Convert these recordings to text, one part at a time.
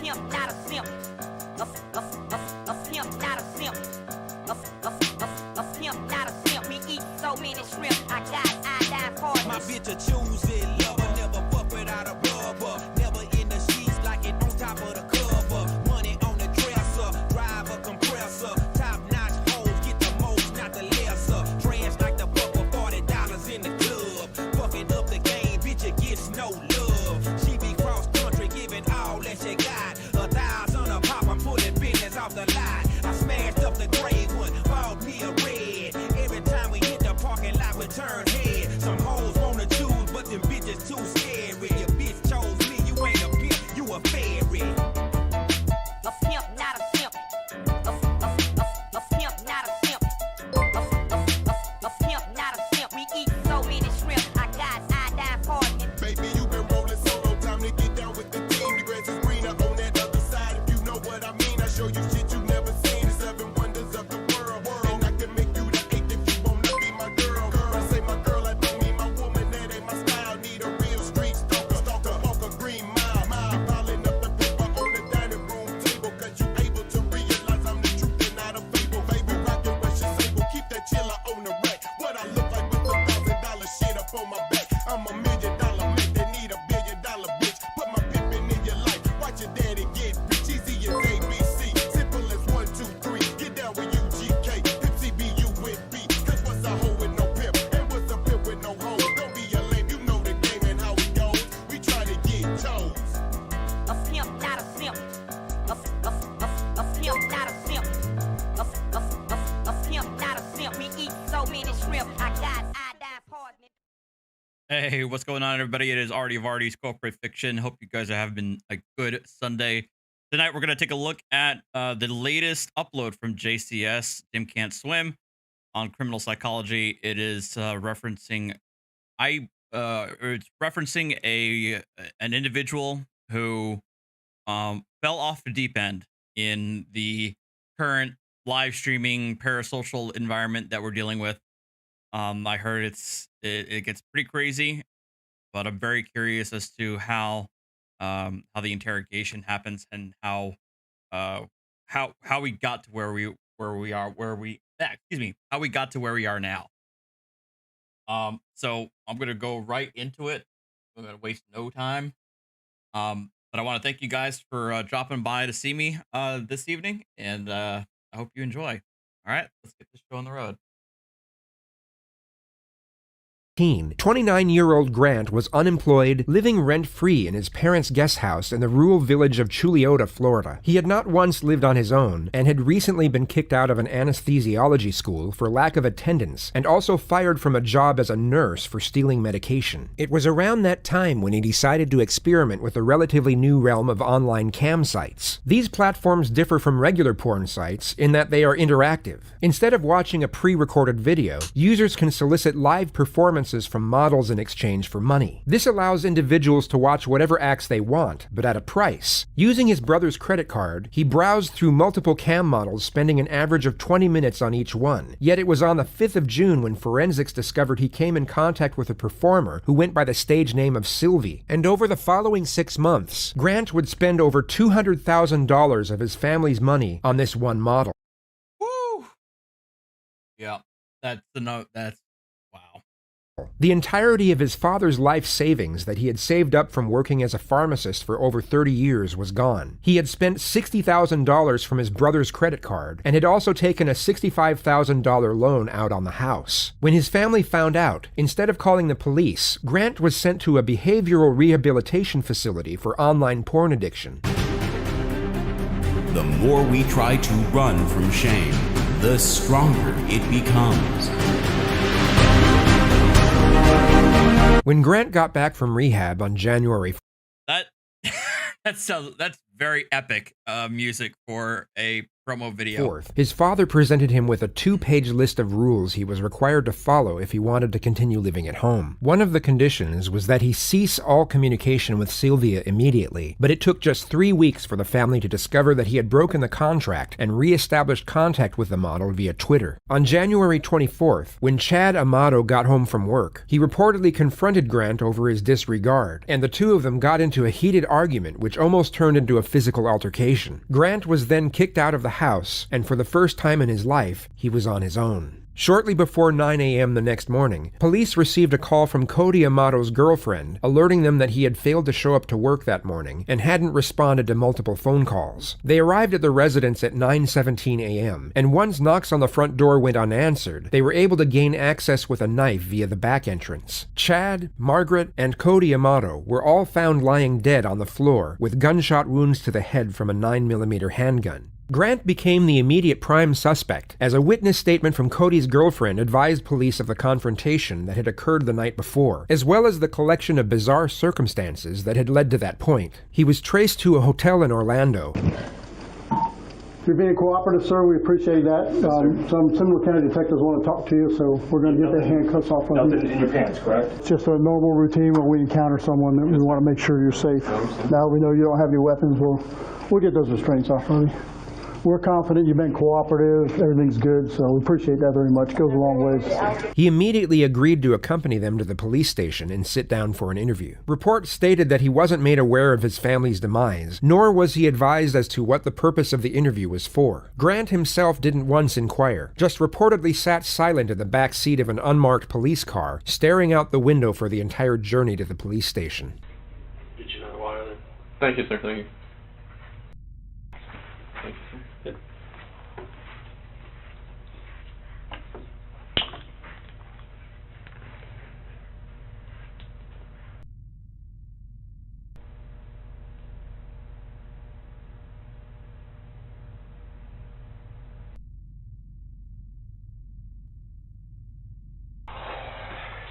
pimp, not a simp. A pimp, not a simp. A pimp, not a simp. We eat so many shrimp. I got iodine partners. My bitch a choosy lover, never fuck without a rubber. Never in the sheets like it on top of the cover. Money on the dresser, drive a compressor. Top notch hoes, get the most, not the lesser. Trash like the buck for $40 in the club. Fucking up the game, bitch, it gets no love. She be cross country, giving all that she got. 1,000 a pop, I'm pulling business off the lot. I smashed up the gray one, bought me a red. Every time we hit the parking lot, we turn head. Some hoes wanna choose, but them bitches too scary. Your bitch chose me, you ain't a pimp, you a fairy. A pimp, not a simp. A pimp, not a simp. A pimp, not a simp. We eat so many shrimp. I got iodine partners. Baby, you been rolling solo, time to get down with the team. The grass is greener on that other side. If you know what I mean, I show you shit you never seen. The 7 wonders of the world. And I can make you the 8th if you wanna be my girl. I say my girl, I don't mean my woman. That ain't my style. Need a real street stalker. Walk a green mile. Piling up the paper on the dining room table. Cause you able to realize I'm the truth and not a fable. Baby, rockin' Russian sable. Keep that chiller on the rack. What I look like with the $1,000 shit up on my back. I'm $1 million man. They need $1 billion bitch. Put my pimpin' in your life. Watch your daddy get rich. Easy as ABC. Simple as 1, 2, 3. Get down with UGK. Pimp CBU with B. Cause what's a hoe with no pimp? And what's a pimp with no hoe? Don't be a lame. You know the game and how it goes. We try to get chose. A pimp, not a simp. A pimp, not a simp. A pimp, not a simp. We eat so many shrimp. I got iodine partners. Hey, what's going on, everybody? It is Artie of Artie's Corporate Fiction. Hope you guys are having a good Sunday. Tonight, we're going to take a look at the latest upload from JCS, Jim Can't Swim, on criminal psychology. It is referencing it's referencing an individual who fell off the deep end in the current live streaming parasocial environment that we're dealing with. I heard it gets pretty crazy, but I'm very curious as to how the interrogation happens and how we got to where we are how we got to where we are now. So I'm gonna go right into it. I'm gonna waste no time. But I want to thank you guys for dropping by to see me this evening, and I hope you enjoy. All right, let's get this show on the road. 29-year-old Grant was unemployed, living rent-free in his parents' guest house in the rural village of Chuliota, Florida. He had not once lived on his own, and had recently been kicked out of an anesthesiology school for lack of attendance, and also fired from a job as a nurse for stealing medication. It was around that time when he decided to experiment with a relatively new realm of online cam sites. These platforms differ from regular porn sites in that they are interactive. Instead of watching a pre-recorded video, users can solicit live performances from models in exchange for money. This allows individuals to watch whatever acts they want, but at a price. Using his brother's credit card, he browsed through multiple cam models, spending an average of 20 minutes on each one. Yet it was on the 5th of June when forensics discovered he came in contact with a performer who went by the stage name of Sylvie. And over the following 6 months, Grant would spend over $200,000 of his family's money on this one model. Woo! Yeah, that's the note. That's wow. The entirety of his father's life savings that he had saved up from working as a pharmacist for over 30 years was gone. He had spent $60,000 from his brother's credit card and had also taken a $65,000 loan out on the house. When his family found out, instead of calling the police, Grant was sent to a behavioral rehabilitation facility for online porn addiction. The more we try to run from shame, the stronger it becomes. When Grant got back from rehab on January That's very epic music for a promo video. 4th, his father presented him with a 2-page list of rules he was required to follow if he wanted to continue living at home. One of the conditions was that he cease all communication with Sylvia immediately, but it took just 3 weeks for the family to discover that he had broken the contract and re-established contact with the model via Twitter. On January 24th, when Chad Amato got home from work, he reportedly confronted Grant over his disregard, and the two of them got into a heated argument which almost turned into a physical altercation. Grant was then kicked out of the house, and for the first time in his life, he was on his own. Shortly before 9 a.m. the next morning, police received a call from Cody Amato's girlfriend, alerting them that he had failed to show up to work that morning and hadn't responded to multiple phone calls. They arrived at the residence at 9:17 a.m., and once knocks on the front door went unanswered, they were able to gain access with a knife via the back entrance. Chad, Margaret, and Cody Amato were all found lying dead on the floor with gunshot wounds to the head from a 9mm handgun. Grant became the immediate prime suspect, as a witness statement from Cody's girlfriend advised police of the confrontation that had occurred the night before, as well as the collection of bizarre circumstances that had led to that point. He was traced to a hotel in Orlando. You're being cooperative, sir. We appreciate that. Some Seminole County detectives want to talk to you, so we're going to get the handcuffs off of you. Nothing in your pants, correct? It's just a normal routine when we encounter someone that we want to make sure you're safe. Now we know you don't have any weapons, we'll get those restraints off of you. We're confident you've been cooperative, everything's good, so we appreciate that very much. It goes a long ways. He immediately agreed to accompany them to the police station and sit down for an interview. Reports stated that he wasn't made aware of his family's demise, nor was he advised as to what the purpose of the interview was for. Grant himself didn't once inquire, just reportedly sat silent in the back seat of an unmarked police car, staring out the window for the entire journey to the police station. Did you know why? Thank you, sir. Thank you. Thank you, sir. Good.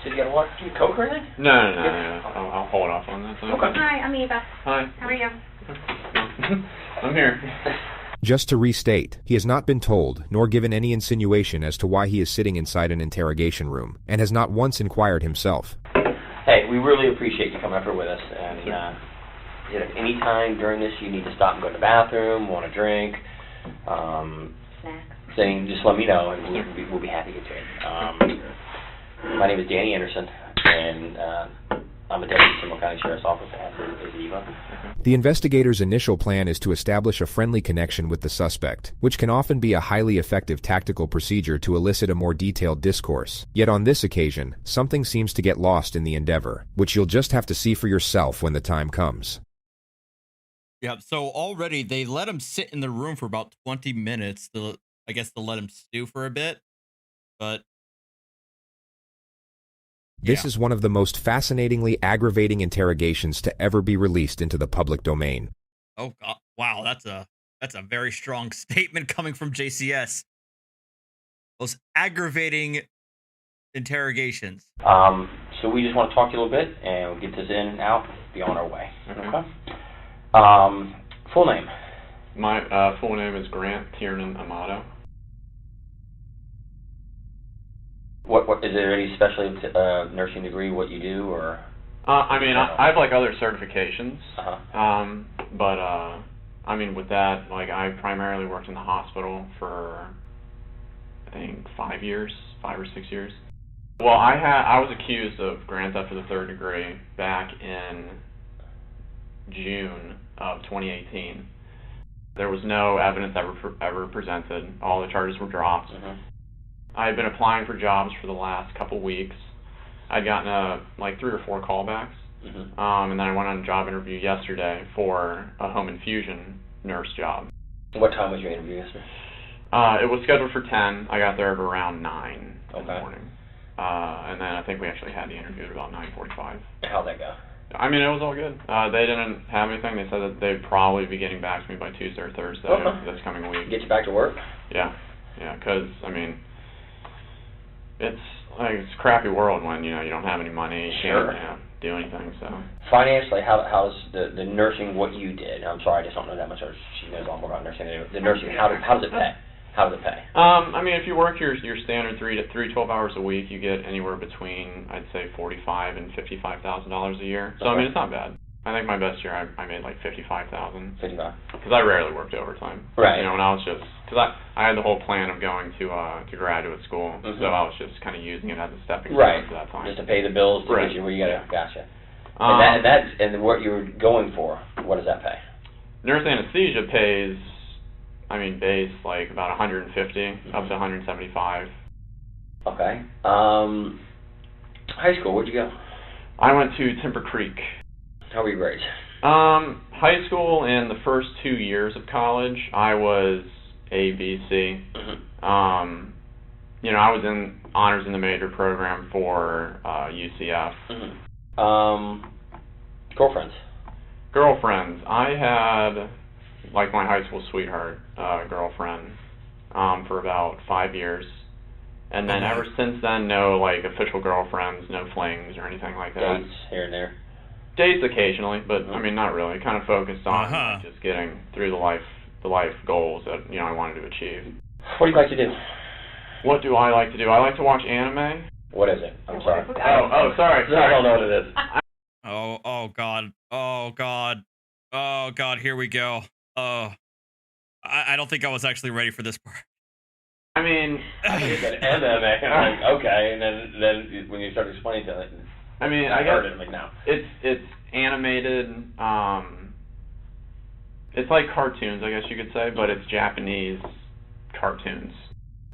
So you got a what? Do you Coke or anything? No. I'll hold off on that. Okay. Hi, I'm Eva. Hi. How are you? I'm here. Just to restate, he has not been told, nor given any insinuation as to why he is sitting inside an interrogation room, and has not once inquired himself. Hey, we really appreciate you coming up here with us, and if any time during this you need to stop and go to the bathroom, want a drink, then just let me know, and we'll be happy to get you in. My name is Danny Anderson, and I'm a deputy Seminole County Sheriff's Office, as is Eva. The investigator's initial plan is to establish a friendly connection with the suspect, which can often be a highly effective tactical procedure to elicit a more detailed discourse. Yet on this occasion, something seems to get lost in the endeavor, which you'll just have to see for yourself when the time comes. Yeah, so already they let him sit in the room for about 20 minutes to, I guess, to let him stew for a bit, but This is one of the most fascinatingly aggravating interrogations to ever be released into the public domain. Oh God! Wow, that's a very strong statement coming from JCS. Most aggravating interrogations. So we just want to talk to you a little bit, and we'll get this in and out, be on our way. Okay. Full name. My full name is Grant Tiernan Amato. What is there any specialty nursing degree? What you do, or? I have like other certifications. Uh-huh. I mean, with that, like, I primarily worked in the hospital for, I think, 5 or 6 years. Well, I was accused of grand theft of the third degree back in June of 2018. There was no evidence ever presented. All the charges were dropped. Uh-huh. I had been applying for jobs for the last couple weeks. I'd gotten like 3 or 4 callbacks. Mm-hmm. And then I went on a job interview yesterday for a home infusion nurse job. What time was your interview yesterday? It was scheduled for 10. I got there around 9 in the morning. And then I think we actually had the interview at about 9:45. How'd that go? I mean, it was all good. They didn't have anything. They said that they'd probably be getting back to me by Tuesday or Thursday this coming week. Get you back to work? Yeah, because, I mean, it's a crappy world when, you don't have any money, you can't do anything, so. Financially, how's the nursing what you did? I'm sorry, I just don't know that much. She knows a lot more about nursing. The nursing, how does it pay? How does it pay? I mean, if you work your standard 12 hours a week, you get anywhere between, I'd say, $45,000 and $55,000 a year. So, I mean, it's not bad. I think my best year, I made like $55,000. 55. Because I rarely worked overtime. Right. When I was just, because I had the whole plan of going to graduate school, so I was just kind of using it as a stepping stone for that time. Just to pay the bills to get you where you gotta. Gotcha. And what you're going for, what does that pay? Nurse anesthesia pays, I mean, base like about 150 up to 175. Okay. High school, where'd you go? I went to Timber Creek. How were you raised? High school and the first 2 years of college, I was A, B, C. You know, I was in honors in the major program for UCF. Girlfriends? Girlfriends. I had, like, my high school sweetheart girlfriend for about 5 years. And then ever since then, no, like, official girlfriends, no flings or anything like that. Dates here and there? Dates occasionally, but, I mean, not really. Kind of focused on like, just getting through the life goals that, you know, I wanted to achieve. What do you like to do? What do I like to do? I like to watch anime. What is it? I'm sorry. Sorry. I don't know what it is. Oh God. Oh God, here we go. I don't think I was actually ready for this part. I mean, you said MMA. I'm like, okay, and then when you start explaining to it, I mean, I heard guess it like now. It's animated. It's like cartoons, I guess you could say, but it's Japanese cartoons.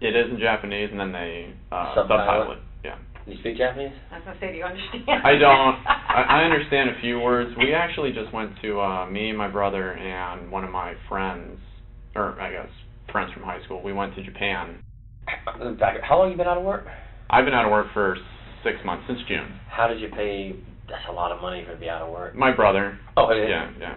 It is in Japanese, and then they subtitle it. Yeah. You speak Japanese? I was gonna say, do you understand? I don't. I understand a few words. We actually just went to me, my brother, and one of my friends, or I guess friends from high school. We went to Japan. In fact, how long have you been out of work? I've been out of work for 6 months, since June. How did you pay? That's a lot of money for to be out of work. My brother. Oh, yeah. Yeah.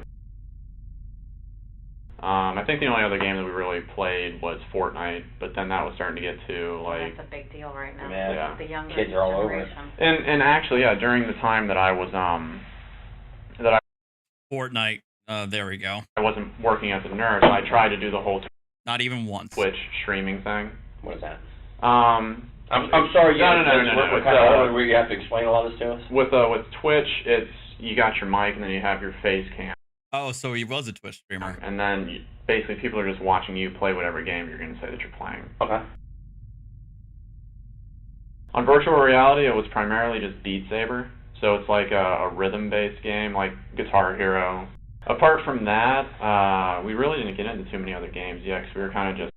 I think the only other game that we really played was Fortnite, but then that was starting to get to like. That's a big deal right now. Yeah. The younger Kids are all over it. generation. And actually, yeah, during the time that I was Fortnite. There we go. I wasn't working as a nurse, I tried to do the whole Not even once. Twitch streaming thing. What is that? I'm sorry. No. What kind of order where you have to explain all this to us? With Twitch, it's you got your mic and then you have your face cam. Oh, so he was a Twitch streamer. And then basically people are just watching you play whatever game you're going to say that you're playing. Okay. On virtual reality, it was primarily just Beat Saber. So it's like a rhythm-based game, like Guitar Hero. Apart from that, we really didn't get into too many other games yet, because we were kind of just...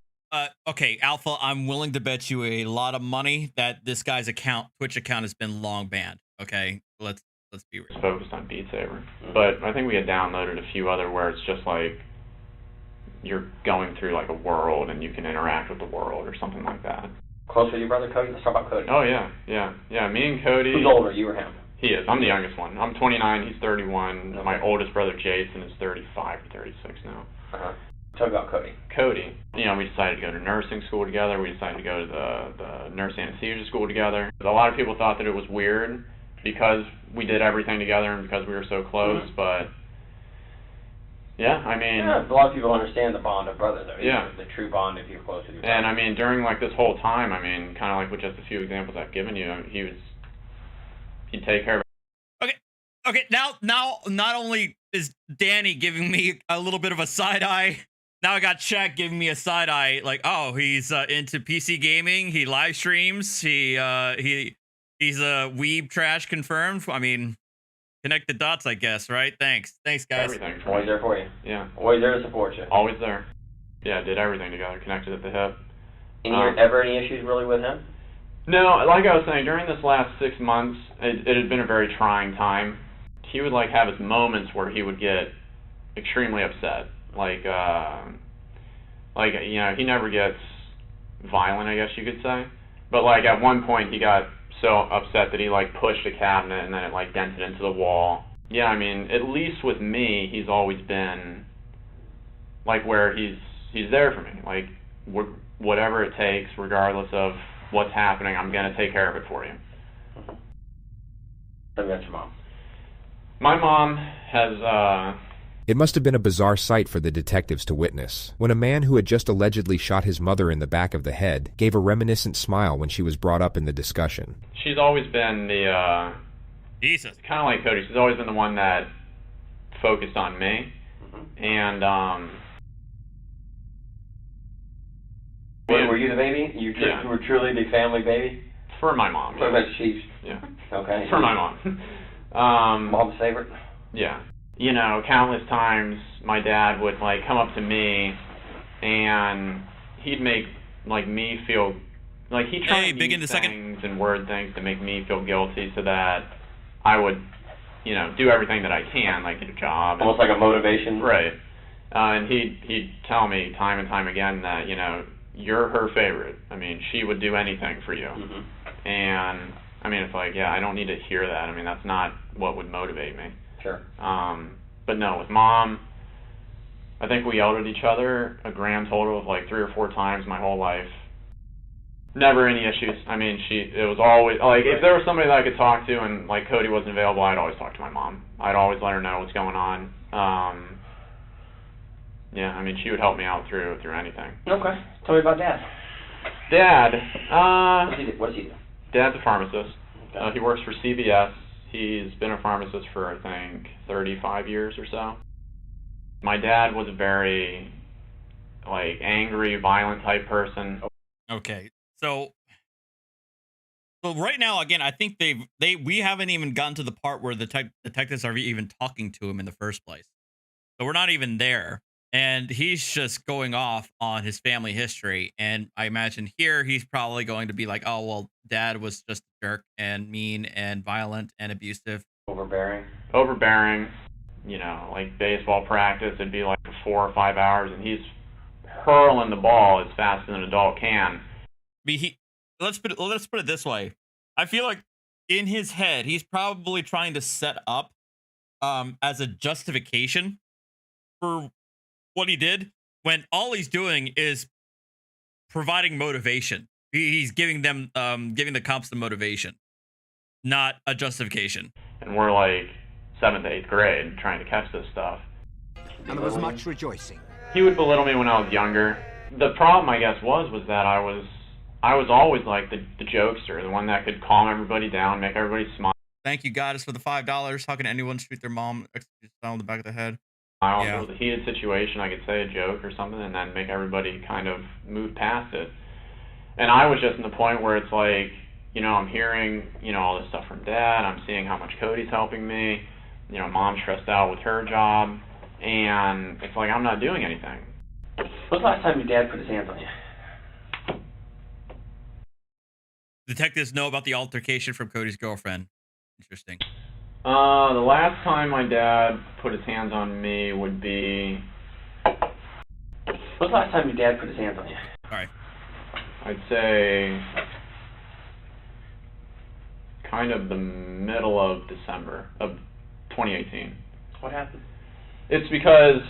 Okay, Alpha, I'm willing to bet you a lot of money that this guy's Twitch account has been long banned. Okay, let's be real. Focused on Beat Saber. But I think we had downloaded a few other where it's just like you're going through like a world and you can interact with the world or something like that. Close with your brother Cody? Let's talk about Cody. Oh, yeah. Me and Cody... Who's older, you or him? He is. I'm the youngest one. I'm 29, he's 31. Okay. My oldest brother, Jason, is 35 or 36 now. Talk about Cody. Cody. You know, we decided to go to nursing school together. We decided to go to the nurse anesthesia school together. A lot of people thought that it was weird because we did everything together and because we were so close, but... Yeah, I mean... Yeah, a lot of people understand the bond of brothers, though. Yeah. The true bond if you're close with your brother. And, I mean, during, like, this whole time, I mean, kind of like with just a few examples I've given you, he'd take care of it. Okay, now, not only is Danny giving me a little bit of a side eye, now I got Shaq giving me a side eye, like, oh, he's into PC gaming, he live streams, he's a weeb trash confirmed. I mean... Connect the dots, I guess, right? Thanks, guys. Everything. Always there for you. Yeah. Always there to support you. Always there. Yeah, did everything together, connected at the hip. Ever any issues really with him? No, like I was saying, during this last 6 months, it had been a very trying time. He would like have his moments where he would get extremely upset. Like you know, he never gets violent, I guess you could say. But like at one point he got so upset that he like pushed a cabinet and then it like dented into the wall. Yeah, I mean, at least with me, he's always been like where he's there for me. Like whatever it takes, regardless of what's happening, I'm gonna take care of it for you. Tell me about your mom. My mom has It must have been a bizarre sight for the detectives to witness, when a man who had just allegedly shot his mother in the back of the head gave a reminiscent smile when she was brought up in the discussion. She's always been the, Jesus. Kind of like Cody, she's always been the one that focused on me, and, Were you the baby? You were truly the family baby? For my mom. So Yeah. she's... Yeah. Okay. For my mom. Mom's favorite? Yeah. You know, countless times my dad would like come up to me and he'd make like me feel like he'd try to use things and word things to make me feel guilty so that I would, you know, do everything that I can, like get a job. Almost like a motivation. Right. And he'd tell me time and time again that, you know, you're her favorite. I mean, she would do anything for you. Mm-hmm. And I mean, it's like, yeah, I don't need to hear that. I mean, that's not what would motivate me. Sure. But no, with Mom, I think we yelled at each other a grand total of like 3 or 4 times my whole life. Never any issues. I mean, it was always, like, if there was somebody that I could talk to and, like, Cody wasn't available, I'd always talk to my mom. I'd always let her know what's going on. Yeah, I mean, she would help me out through anything. Okay. Tell me about Dad. Dad, what does he do? Dad's a pharmacist. Okay. He works for CVS. He's been a pharmacist for, I think, 35 years or so. My dad was a very, like, angry, violent type person. Okay. So right now, again, I think we haven't even gotten to the part where the detectives are even talking to him in the first place. So we're not even there. And he's just going off on his family history. And I imagine here he's probably going to be like, oh, well, Dad was just a jerk and mean and violent and abusive. Overbearing. You know, like baseball practice, it'd be like 4 or 5 hours, and he's hurling the ball as fast as an adult can. Let's put it this way. I feel like in his head, he's probably trying to set up as a justification for what he did, when all he's doing is providing motivation. He's giving them giving the cops the motivation, not a justification. And we're like 7th, 8th grade trying to catch this stuff. And there was much rejoicing. He would belittle me when I was younger. The problem, I guess, was that I was always like the jokester, the one that could calm everybody down, make everybody smile. Thank you, Goddess, for the $5. How can anyone treat their mom on the back of the head? If it was a heated situation, I could say a joke or something and then make everybody kind of move past it. And I was just in the point where it's like, you know, I'm hearing, you know, all this stuff from Dad. I'm seeing how much Cody's helping me. You know, Mom's stressed out with her job. And it's like I'm not doing anything. When's the last time your dad put his hands on you? Detectives know about the altercation from Cody's girlfriend. Interesting. The last time my dad put his hands on me would be... When's the last time your dad put his hands on you? All right. I'd say kind of the middle of December of 2018. What happened? It's because,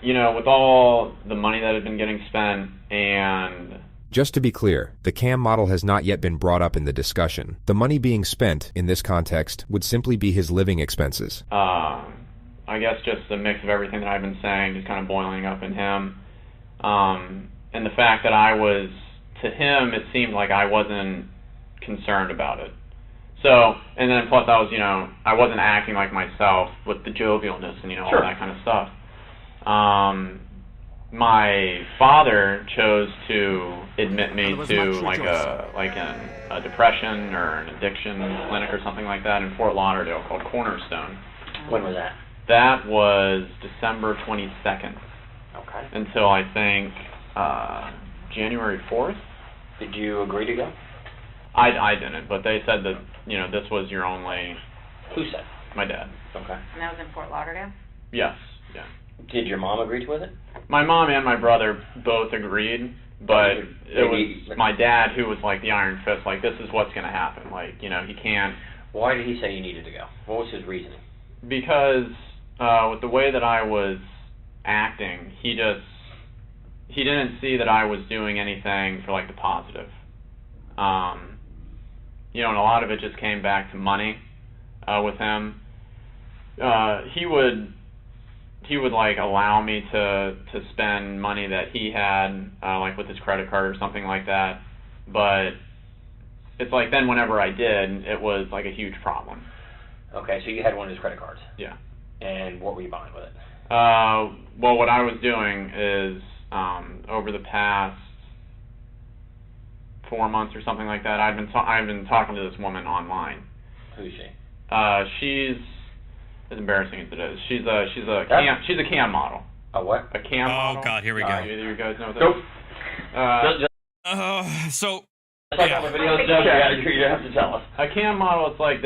you know, with all the money that had been getting spent and... Just to be clear, the CAM model has not yet been brought up in the discussion. The money being spent, in this context, would simply be his living expenses. I guess just a mix of everything that I've been saying, just kind of boiling up in him. And the fact that to him, it seemed like I wasn't concerned about it. So, and then plus I was, you know, I wasn't acting like myself with the jovialness and, you know, all that kind of stuff. My father chose to admit me to like a depression or an addiction clinic or something like that in Fort Lauderdale called Cornerstone. When was that? That was December 22nd. Okay. Until I think January 4th. Did you agree to go? I didn't, but they said that, you know, this was your only... Who said? My dad. Okay. And that was in Fort Lauderdale? Yes, yeah. Did your mom agree with it? My mom and my brother both agreed, but it was my dad who was like the iron fist, like, this is what's going to happen. Like, you know, he can't... Why did he say you needed to go? What was his reasoning? Because with the way that I was acting, he didn't see that I was doing anything for, like, the positive. You know, and a lot of it just came back to money with him. He would like allow me to spend money that he had, like with his credit card or something like that. But it's like then whenever I did, it was like a huge problem. Okay, so you had one of his credit cards. Yeah. And what were you buying with it? Well, what I was doing is over the past 4 months or something like that, I've been talking to this woman online. Who's she? As embarrassing as it is. She's a cam model. A what? A cam model. Oh God, here we go. Either you guys know what that is? Nope. So. Like Yeah. all the videos, you have to tell us. A cam model, it's like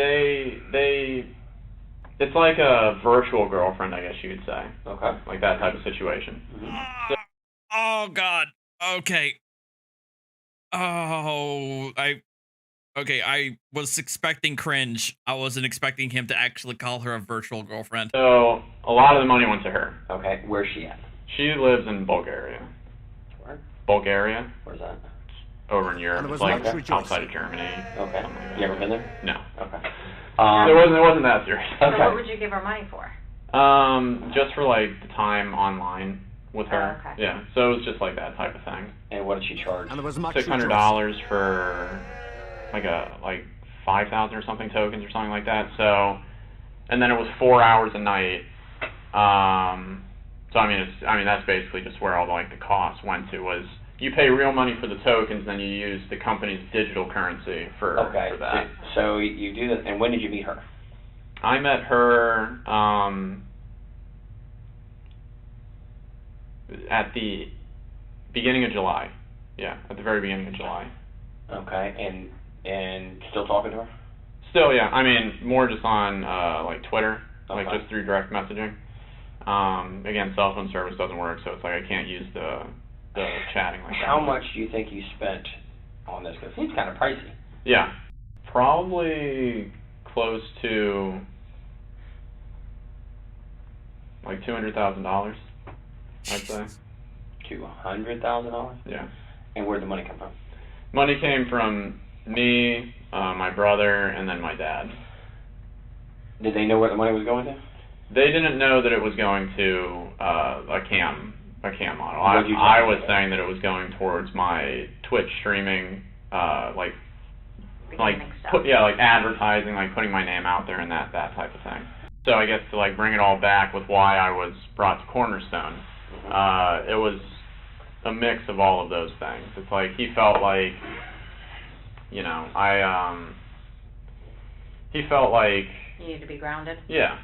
it's like a virtual girlfriend, I guess you could say. Okay. Like that type of situation. So, Oh God. Okay. Oh, I was expecting cringe. I wasn't expecting him to actually call her a virtual girlfriend. so a lot of the money went to her. Okay, where's she at? She lives in Bulgaria. Where? Bulgaria? Where's that? Over in Europe. It's like outside of Germany. Okay. Like You ever been there? No. Okay. It wasn't that serious. So Okay. what would you give her money for? Just for like the time online with her. Oh, okay. Yeah. So it was just like that type of thing. And what did she charge? And there was much $600 for like 5,000 or something tokens or something like that. So, and then it was 4 hours a night. So I mean that's basically just where all the costs went to, was you pay real money for the tokens, then you use the company's digital currency for that. So you do that, and when did you meet her? I met her at the beginning of July. Yeah, at the very beginning of July. Okay, and still talking to her? Still, yeah. I mean, more just on like Twitter, like Okay. just through direct messaging. Again, cell phone service doesn't work, so it's like I can't use the chatting like that. How much do you think you spent on this? Because it seems kind of pricey. Yeah, probably close to like $200,000, I'd say. $200,000? Yeah. And where'd the money come from? Money came from me, my brother, and then my dad. Did they know where the money was going to? They didn't know that it was going to a cam model. What did you I tell was them? saying that it was going towards my Twitch streaming, like advertising, like putting my name out there and that type of thing. So I guess to like bring it all back with why I was brought to Cornerstone, it was a mix of all of those things. It's like he felt like, he felt like You need to be grounded. yeah.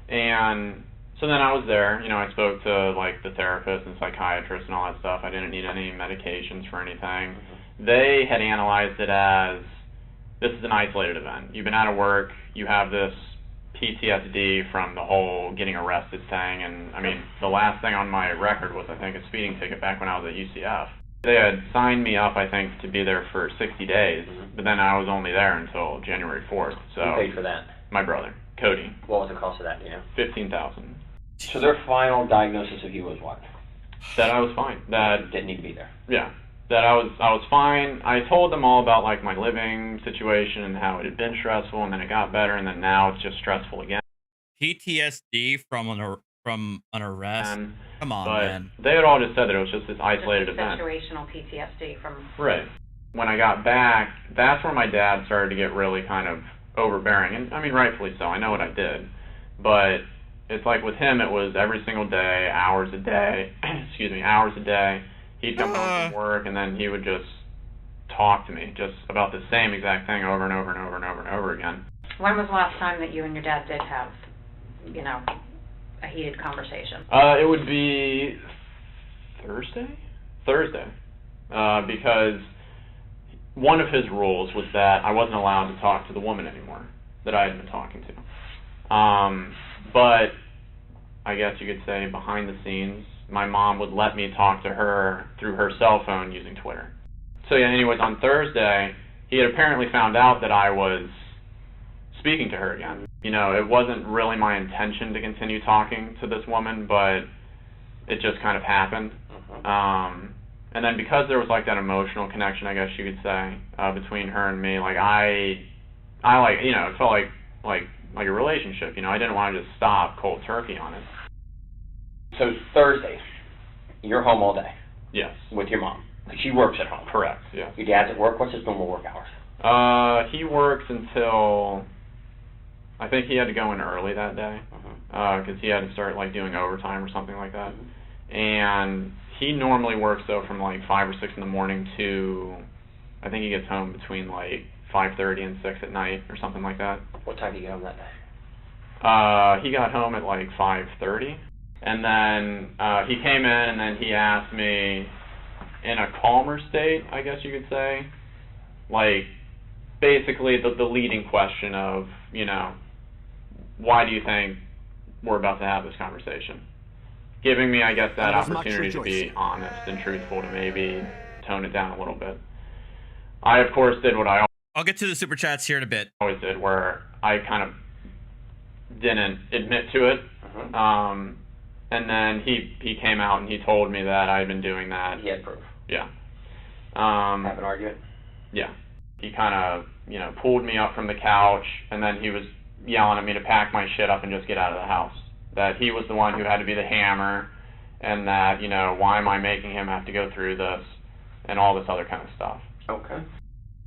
And so then I was there, I spoke to like the therapist and psychiatrist and all that stuff. I didn't need any medications for anything. They had analyzed it as, this is an isolated event. You've been out of work, you have this PTSD from the whole getting arrested thing, and I mean, the last thing on my record was, I think, a speeding ticket back when I was at UCF. They had signed me up, I think, to be there for 60 days, but then I was only there until January 4th. So Who paid for that? My brother, Cody. What was the cost of that, do you know? $15,000. So their final diagnosis of you was what? That I was fine. That didn't need to be there. Yeah. That I was fine. I told them all about like my living situation and how it had been stressful, and then it got better, and then now it's just stressful again. PTSD from an arrest. Come on, but man. They had all just said that it was just this isolated event. Situational PTSD from. Right. When I got back, that's where my dad started to get really kind of overbearing, and I mean rightfully so. I know what I did, but it's like with him, it was every single day, hours a day. Hours a day. He'd come home from work, and then he would just talk to me just about the same exact thing over and over and over and over and over again. When was the last time that you and your dad did have, a heated conversation? It would be Thursday, because one of his rules was that I wasn't allowed to talk to the woman anymore that I had been talking to. But I guess you could say behind the scenes, my mom would let me talk to her through her cell phone using Twitter. So yeah, anyways, on Thursday, he had apparently found out that I was speaking to her again. It wasn't really my intention to continue talking to this woman, but it just kind of happened. And then because there was like that emotional connection, I guess you could say, between her and me, like I like, it felt like a relationship. I didn't want to just stop cold turkey on it. So Thursday, you're home all day. Yes. With your mom. She works at home. Correct. Yes. Your dad's at work. What's his normal work hours? He works until, I think he had to go in early that day, because he had to start like doing overtime or something like that. And he normally works though from like 5 or 6 in the morning to, I think he gets home between like 5:30 and 6 at night or something like that. What time do you get home that day? He got home at like 5:30, and then he came in and then he asked me in a calmer state, I guess you could say, like basically the leading question of, you know, why do you think we're about to have this conversation? Giving me, I guess, that opportunity to be honest and truthful, to maybe tone it down a little bit. I, of course, did what I'll get to the super chats here in a bit. always did, where I kind of didn't admit to it. And then he came out and he told me that I had been doing that. He had proof. Yeah. Have an argument? Yeah. He kind of, you know, pulled me up from the couch, and then he was yelling at me to pack my shit up and just get out of the house. That he was the one who had to be the hammer, and that, you know, why am I making him have to go through this, and all this other kind of stuff. Okay.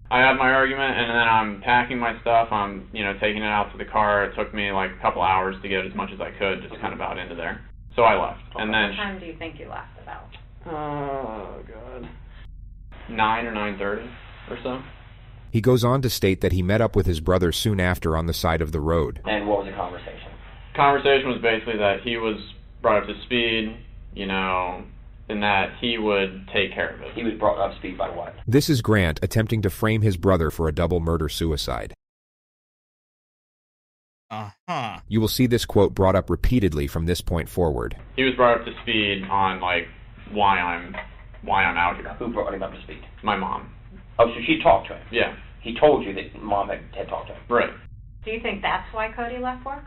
I had my argument, and then I'm packing my stuff. I'm, you know, taking it out to the car. It took me like a couple hours to get as much as I could, just kind of out into there. So I left. And then What time do you think you left about? Oh God, 9 or 9:30 or so. He goes on to state that he met up with his brother soon after on the side of the road. And what was the conversation? Conversation was basically that he was brought up to speed, you know, and that he would take care of it. He was brought up to speed by what? This is Grant attempting to frame his brother for a double murder-suicide. Uh-huh. You will see this quote brought up repeatedly from this point forward. He was brought up to speed on like why I'm out here. Who brought him up to speed? My mom. Oh, so she talked to him? Yeah. He told you that Mom had talked to him? Right. Do you think that's why Cody left work?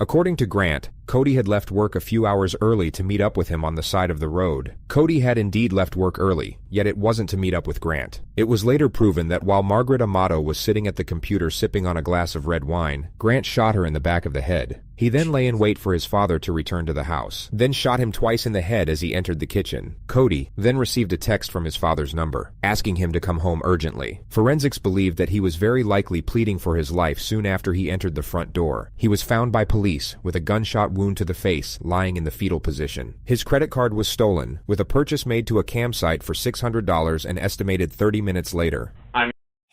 According to Grant, Cody had left work a few hours early to meet up with him on the side of the road. Cody had indeed left work early, yet it wasn't to meet up with Grant. It was later proven that while Margaret Amato was sitting at the computer sipping on a glass of red wine, Grant shot her in the back of the head. He then lay in wait for his father to return to the house, then shot him twice in the head as he entered the kitchen. Cody then received a text from his father's number, asking him to come home urgently. Forensics believed that he was very likely pleading for his life soon after he entered the front door. He was found by police with a gunshot wound to the face, lying in the fetal position. His credit card was stolen, with a purchase made to a campsite for $600 and estimated 30 minutes later.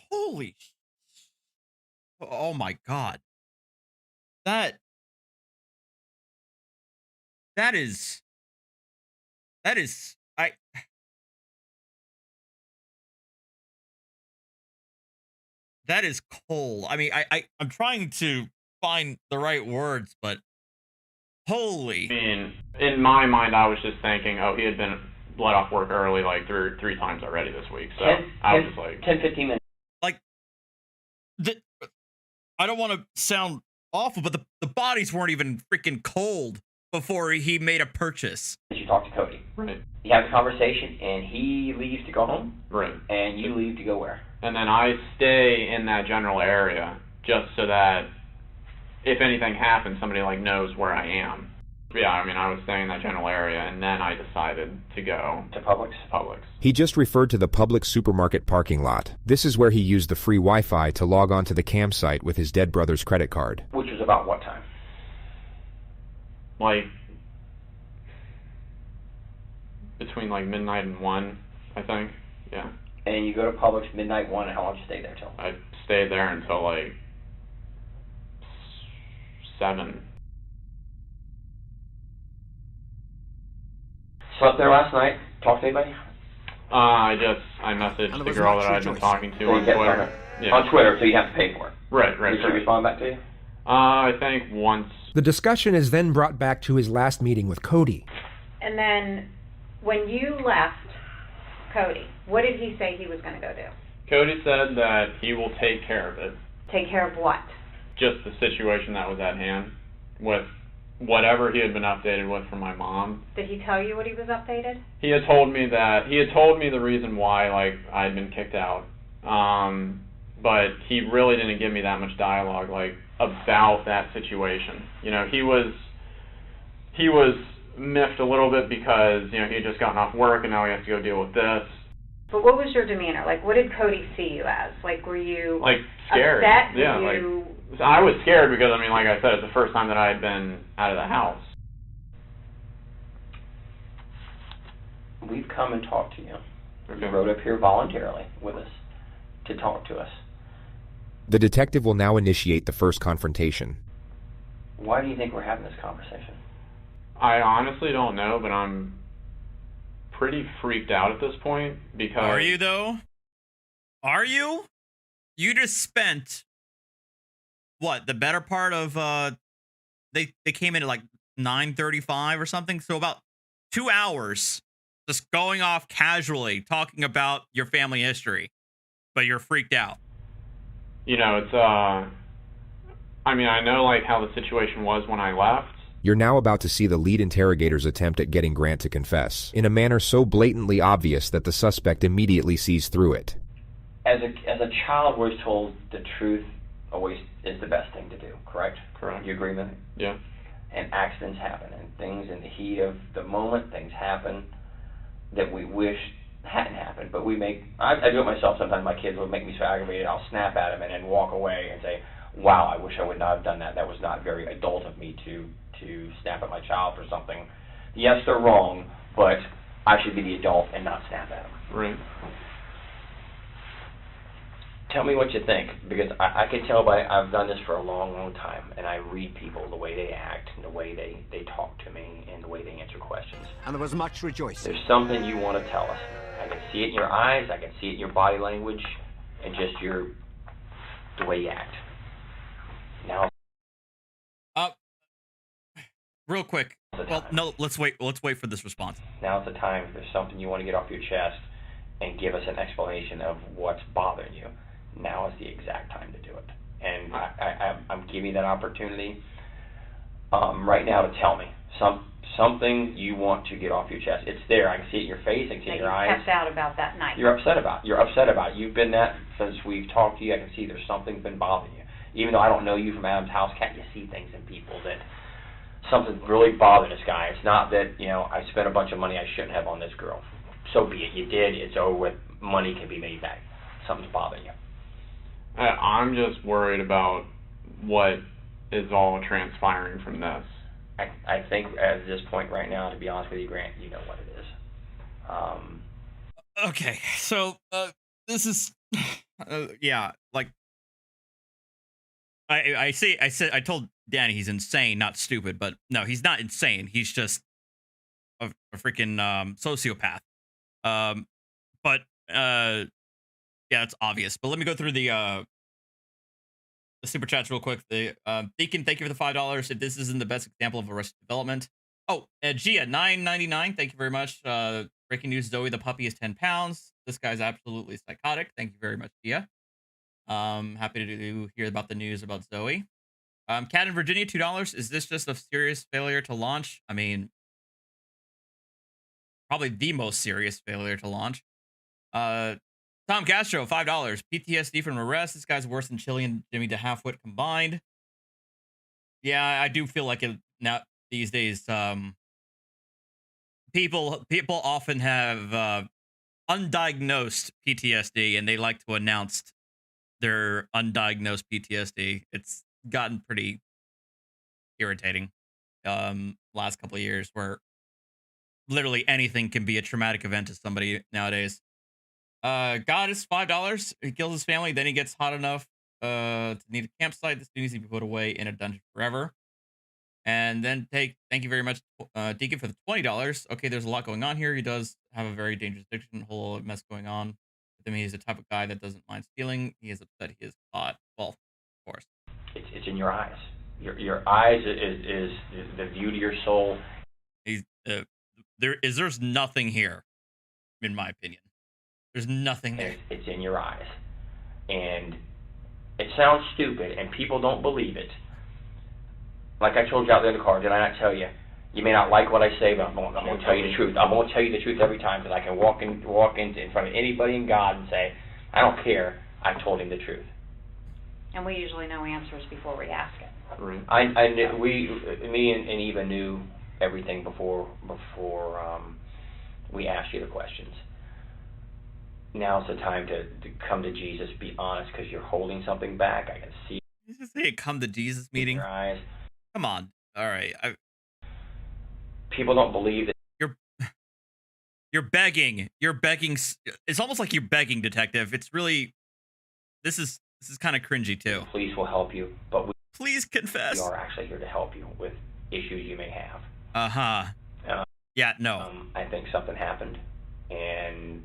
Holy oh my God. That is cold. I mean, I'm trying to find the right words, but holy. I mean, in my mind, I was just thinking, oh, he had been let off work early like three times already this week. So I was just like 10-15 minutes. Like, I don't want to sound awful, but the bodies weren't even freaking cold before he made a purchase. You talk to Cody. Right. You have a conversation, and he leaves to go home. Right. And you leave to go where? And then I stay in that general area just so that if anything happens, somebody like knows where I am. Yeah, I mean, I was staying in that general area, and then I decided to go to Publix. He just referred to the Publix supermarket parking lot. This is where he used the free Wi-Fi to log on to the campsite with his dead brother's credit card. Which was about what time? Like between like midnight and 1, I think. Yeah. And you go to Publix midnight 1, and how long did you stay there till? I stayed there until like 7. Slept there last night? Talked to anybody? I messaged the girl that I'd been talking to on Twitter. Yeah. On Twitter, so you have to pay for it. Right. Did she respond back to you? I think once. The discussion is then brought back to his last meeting with Cody. And then when you left Cody, what did he say he was going to go do? Cody said that he will take care of it. Take care of what? Just the situation that was at hand with whatever he had been updated with from my mom. Did he tell you what he was updated? He had told me the reason why, like, I had been kicked out. But he really didn't give me that much dialogue, like, about that situation. You know, he was miffed a little bit because, you know, he had just gotten off work and now he has to go deal with this. But what was your demeanor? Like, what did Cody see you as? Like, were you like scared? Upset? Yeah, like I was scared because, I mean, like I said, it's the first time that I had been out of the house. We've come and talked to you. Okay. You rode up here voluntarily with us to talk to us. The detective will now initiate the first confrontation. Why do you think we're having this conversation? I honestly don't know, but I'm pretty freaked out at this point because... Are you, though? Are you? You just spent, what, the better part of, they came in at like 9:35 or something, so about 2 hours just going off casually talking about your family history, but you're freaked out. You know, it's, I mean, I know, like, how the situation was when I left. You're now about to see the lead interrogator's attempt at getting Grant to confess, in a manner so blatantly obvious that the suspect immediately sees through it. As a child, we're told the truth always is the best thing to do, correct? Correct. You agree with me? Yeah. And accidents happen, and things in the heat of the moment, things happen that we wish hadn't happened. But I do it myself sometimes. My kids will make me so aggravated, I'll snap at them and then walk away and say, wow, I wish I would not have done that. That was not very adult of me to snap at my child for something. Yes, they're wrong, but I should be the adult and not snap at them. Right. Tell me what you think, because I can tell I've done this for a long, long time, and I read people, the way they act, and the way they talk to me, and the way they answer questions. And there was much rejoicing. There's something you want to tell us. I can see it in your eyes, I can see it in your body language, and just the way you act. Now, real quick. Well, no, let's wait for this response. Now's the time. If there's something you want to get off your chest and give us an explanation of what's bothering you, now is the exact time to do it. And I'm giving you that opportunity right now to tell me something you want to get off your chest. It's there. I can see it in your face. I can see it in your eyes. Kept out about that night. You're upset about it. You've been that since we've talked to you. I can see there's something been bothering you. Even though I don't know you from Adam's house, can't you see things in people that something's really bothering this guy? It's not that, I spent a bunch of money I shouldn't have on this girl. So be it. You did. It's over with. Money can be made back. Something's bothering you. I'm just worried about what is all transpiring from this. I think at this point right now, to be honest with you, Grant, you know what it is. Okay, so this is, yeah, like I told Danny he's insane, not stupid, but no, he's not insane. He's just a freaking sociopath. But yeah, it's obvious. But let me go through the super chats real quick. The Deacon, thank you for the $5. If this isn't the best example of Arrested Development. Oh, Gia, $9.99. Thank you very much. Breaking news: Zoe the puppy is 10 pounds. This guy's absolutely psychotic. Thank you very much, Gia. Happy to hear about the news about Zoe. Cat in Virginia, $2. Is this just a serious failure to launch? I mean, probably the most serious failure to launch. Tom Castro, $5. PTSD from arrest. This guy's worse than Chili and Jimmy DeHalfwit combined. Yeah, I do feel like it now these days. People often have undiagnosed PTSD, and they like to announce their undiagnosed PTSD. It's gotten pretty irritating last couple of years, where literally anything can be a traumatic event to somebody nowadays. God is $5. He kills his family, then he gets hot enough to need a campsite. This needs to be put away in a dungeon forever. And then thank you very much, Deacon, for the $20. Okay, there's a lot going on here. He does have a very dangerous addiction, whole mess going on. I mean, he's the type of guy that doesn't mind stealing. He is upset he is caught. Well, of course. It's in your eyes. Your eyes is the view to your soul. He's there's nothing here, in my opinion. There's nothing there. It's in your eyes. And it sounds stupid, and people don't believe it. Like I told you out there in the car, did I not tell you? You may not like what I say, but I'm going to tell you the truth. I'm going to tell you the truth every time, because I can walk in front of anybody in God and say, I don't care. I told him the truth. And we usually know answers before we ask it. Right. Me and Eva knew everything before we asked you the questions. Now's the time to come to Jesus, be honest, because you're holding something back. I can see. Did you say a come to Jesus meeting? In your eyes. Come on. All right. People don't believe that. You're begging. You're begging. It's almost like you're begging, detective. It's really. This is kind of cringy too. Police will help you, but Please confess. We are actually here to help you with issues you may have. Yeah, no. I think something happened, and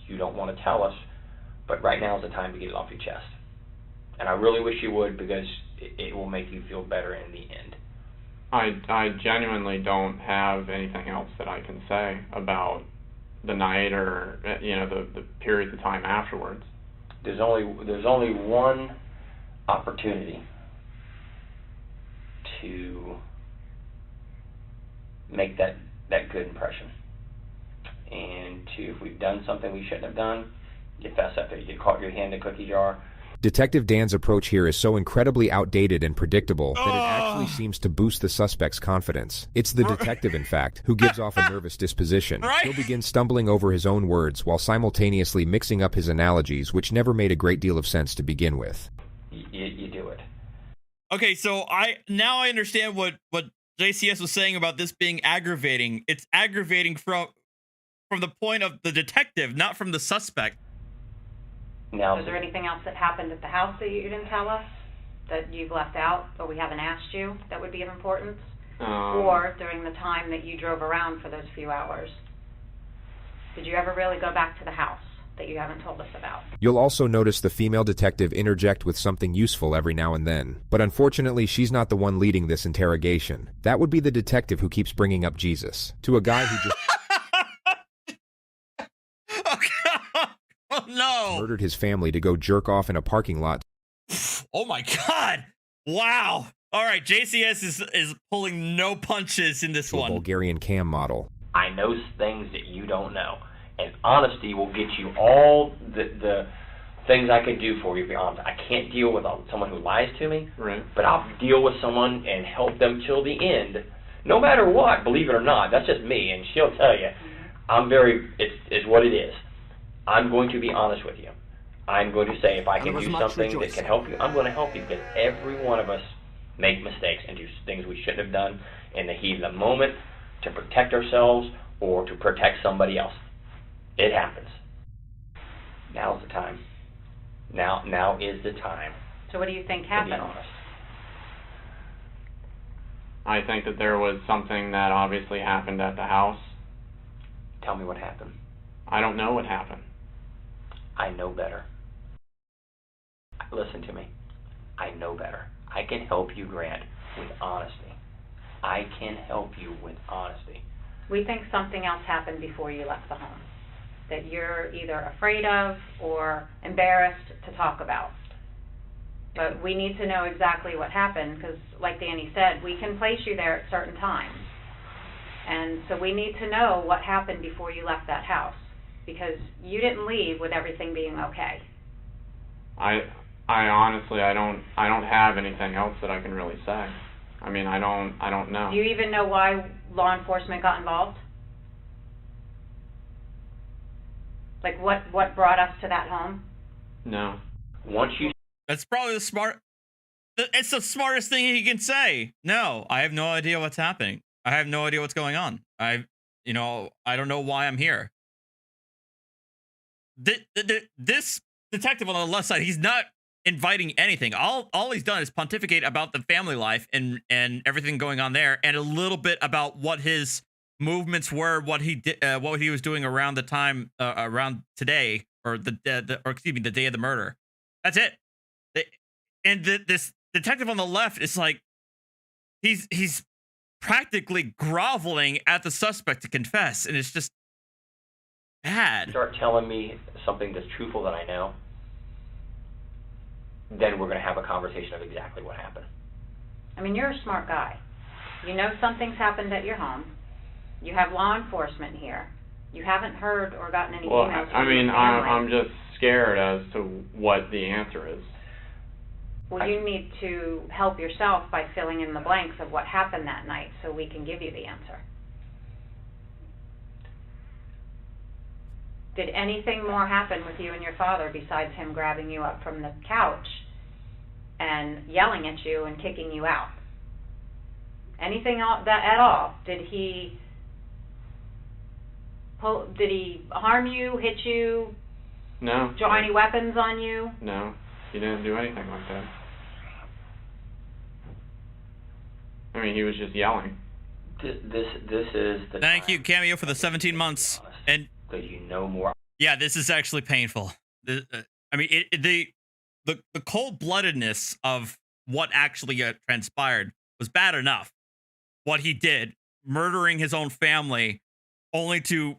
you don't want to tell us, but right now is the time to get it off your chest. And I really wish you would, because it will make you feel better in the end. I genuinely don't have anything else that I can say about the night or the period of time afterwards. There's only one opportunity to make that good impression, and if we've done something we shouldn't have done, you fess up. You caught your hand in the cookie jar. Detective Dan's approach here is so incredibly outdated and predictable that it actually seems to boost the suspect's confidence. It's the detective, in fact, who gives off a nervous disposition. He'll begin stumbling over his own words while simultaneously mixing up his analogies, which never made a great deal of sense to begin with. You do it. Okay, so I understand what JCS was saying about this being aggravating. It's aggravating from the point of the detective, not from the suspect. Now, is there anything else that happened at the house that you didn't tell us, that you've left out, or we haven't asked you, that would be of importance? Or during the time that you drove around for those few hours, did you ever really go back to the house that you haven't told us about? You'll also notice the female detective interject with something useful every now and then. But unfortunately, she's not the one leading this interrogation. That would be the detective who keeps bringing up Jesus. To a guy who just Oh, no. murdered his family to go jerk off in a parking lot. Oh my God. Wow. All right, JCS is pulling no punches in this one. Bulgarian cam model. I know things that you don't know, and honesty will get you all the things I could do for you. To be honest, I can't deal with someone who lies to me, Right. but I'll deal with someone and help them till the end, no matter what. Believe it or not, that's just me, and she'll tell you. It's what it is. I'm going to be honest with you. I'm going to say if I can do something that can help you, I'm going to help you, because every one of us make mistakes and do things we shouldn't have done in the heat of the moment to protect ourselves or to protect somebody else. It happens. Now's the time. Now is the time. So what do you think To happened? be honest. I think that there was something that obviously happened at the house. Tell me what happened. I don't know what happened. I know better. Listen to me. I know better. I can help you, Grant, with honesty. I can help you with honesty. We think something else happened before you left the home, that you're either afraid of or embarrassed to talk about. But we need to know exactly what happened, because like Danny said, we can place you there at certain times. And so we need to know what happened before you left that house, because you didn't leave with everything being okay. I honestly I don't have anything else that I can really say. I mean, I don't know. Do you even know why law enforcement got involved? Like what brought us to that home? No. That's probably it's the smartest thing he can say. No, I have no idea what's happening. I have no idea what's going on. I don't know why I'm here. This detective on the left side, he's not inviting anything. All he's done is pontificate about the family life and everything going on there, and a little bit about what his movements were, what he did, what he was doing around the time around today, or the day of the murder. That's it. And this detective on the left is like, he's practically groveling at the suspect to confess, and it's just bad. Start telling me something that's truthful that I know, then we're going to have a conversation of exactly what happened. I mean, you're a smart guy. You know something's happened at your home. You have law enforcement here. You haven't heard or gotten any Well, emails I from mean, your family. I'm just scared as to what the answer is. Well, you need to help yourself by filling in the blanks of what happened that night so we can give you the answer. Did anything more happen with you and your father besides him grabbing you up from the couch and yelling at you and kicking you out? Anything at all? Did he harm you, hit you, No. draw any weapons on you? No. He didn't do anything like that. I mean, he was just yelling. This is the Thank time you, Cameo, for the 17 months. And because you know more. yeah, this is actually painful. I mean, the cold-bloodedness of what actually transpired was bad enough. What he did, murdering his own family, only to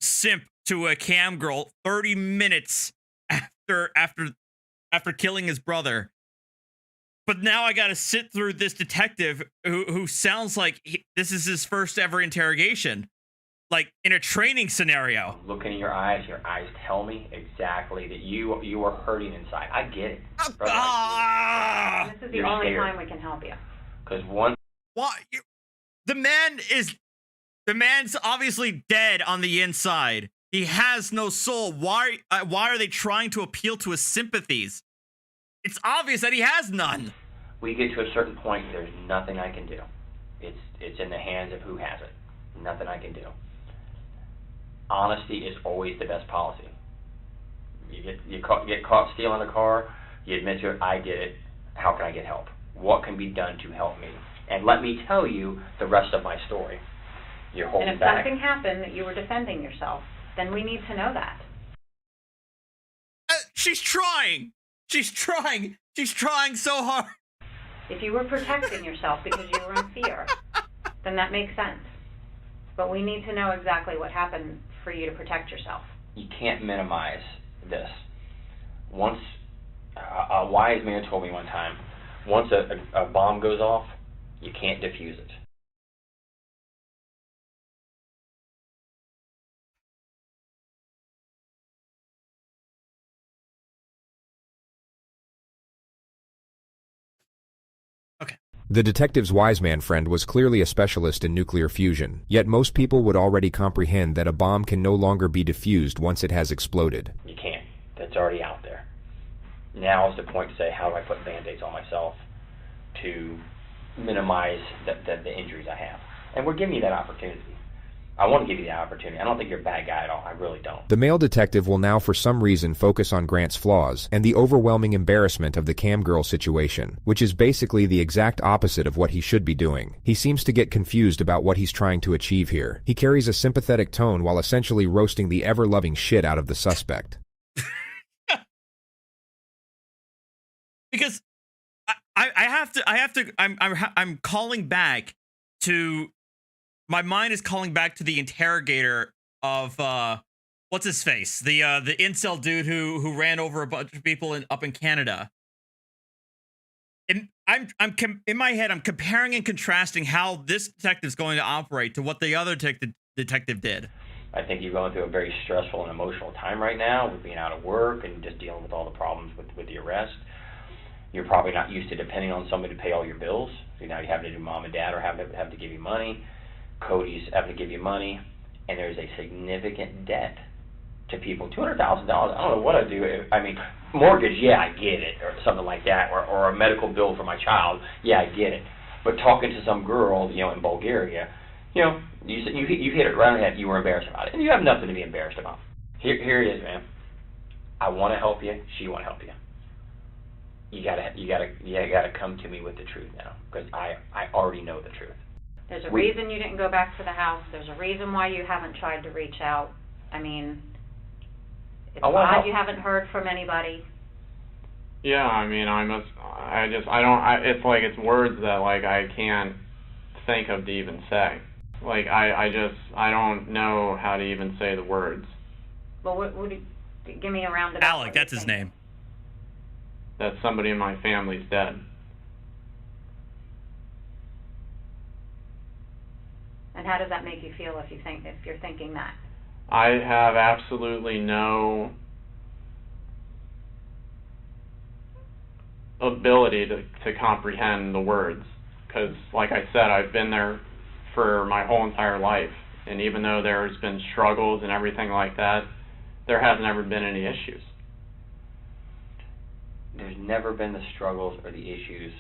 simp to a cam girl 30 minutes after killing his brother. But now I got to sit through this detective who sounds like this is his first ever interrogation, like in a training scenario. Looking in your eyes tell me exactly that you are hurting inside. I get it. Brother, I get it. This is the You're only scared. time we can help you. Because one. Why? The man's obviously dead on the inside. He has no soul. Why are they trying to appeal to his sympathies? It's obvious that he has none. We get to a certain point, there's nothing I can do. It's in the hands of who has it. Nothing I can do. Honesty is always the best policy. You get caught stealing a car, you admit to it, I did it. How can I get help? What can be done to help me? And let me tell you the rest of my story. You're holding And if back. something happened that you were defending yourself, then we need to know that. She's trying. She's trying so hard. If you were protecting yourself because you were in fear, then that makes sense. But we need to know exactly what happened for you to protect yourself. You can't minimize this. Once a wise man told me one time, once a bomb goes off, you can't defuse it. The detective's wise man friend was clearly a specialist in nuclear fusion, yet most people would already comprehend that a bomb can no longer be defused once it has exploded. You can't. That's already out there. Now is the point to say, how do I put Band-Aids on myself to minimize the injuries I have? And we're giving you that opportunity. I want to give you that opportunity. I don't think you're a bad guy at all. I really don't. The male detective will now for some reason focus on Grant's flaws and the overwhelming embarrassment of the cam girl situation, which is basically the exact opposite of what he should be doing. He seems to get confused about what he's trying to achieve here. He carries a sympathetic tone while essentially roasting the ever-loving shit out of the suspect. Because I'm calling back to, my mind is calling back to the interrogator of what's his face, the incel dude who ran over a bunch of people up in Canada. And in my head, I'm comparing and contrasting how this detective's going to operate to what the other detective did. I think you're going through a very stressful and emotional time right now with being out of work and just dealing with all the problems with the arrest. You're probably not used to depending on somebody to pay all your bills. So now you have to do mom and dad or have to give you money. Cody's having to give you money, and there's a significant debt to people. $200,000. I don't know what I'd do. I mean, mortgage, yeah, I get it, or something like that, or a medical bill for my child, yeah, I get it. But talking to some girl, in Bulgaria, you hit it right on the head. You were embarrassed about it, and you have nothing to be embarrassed about. Here it is, man. I want to help you. She want to help you. You gotta come to me with the truth now, because I already know the truth. There's a reason you didn't go back to the house. There's a reason why you haven't tried to reach out. I mean, it's odd you haven't heard from anybody. Yeah, I mean, it's like it's words that, like, I can't think of to even say. Like, I don't know how to even say the words. Well, give me a roundabout. Alec, that's his name. That somebody in my family's dead. And how does that make you feel if you're thinking that? I have absolutely no ability to comprehend the words, because, like I said, I've been there for my whole entire life, and even though there's been struggles and everything like that, there has never been any issues. There's never been the struggles or the issues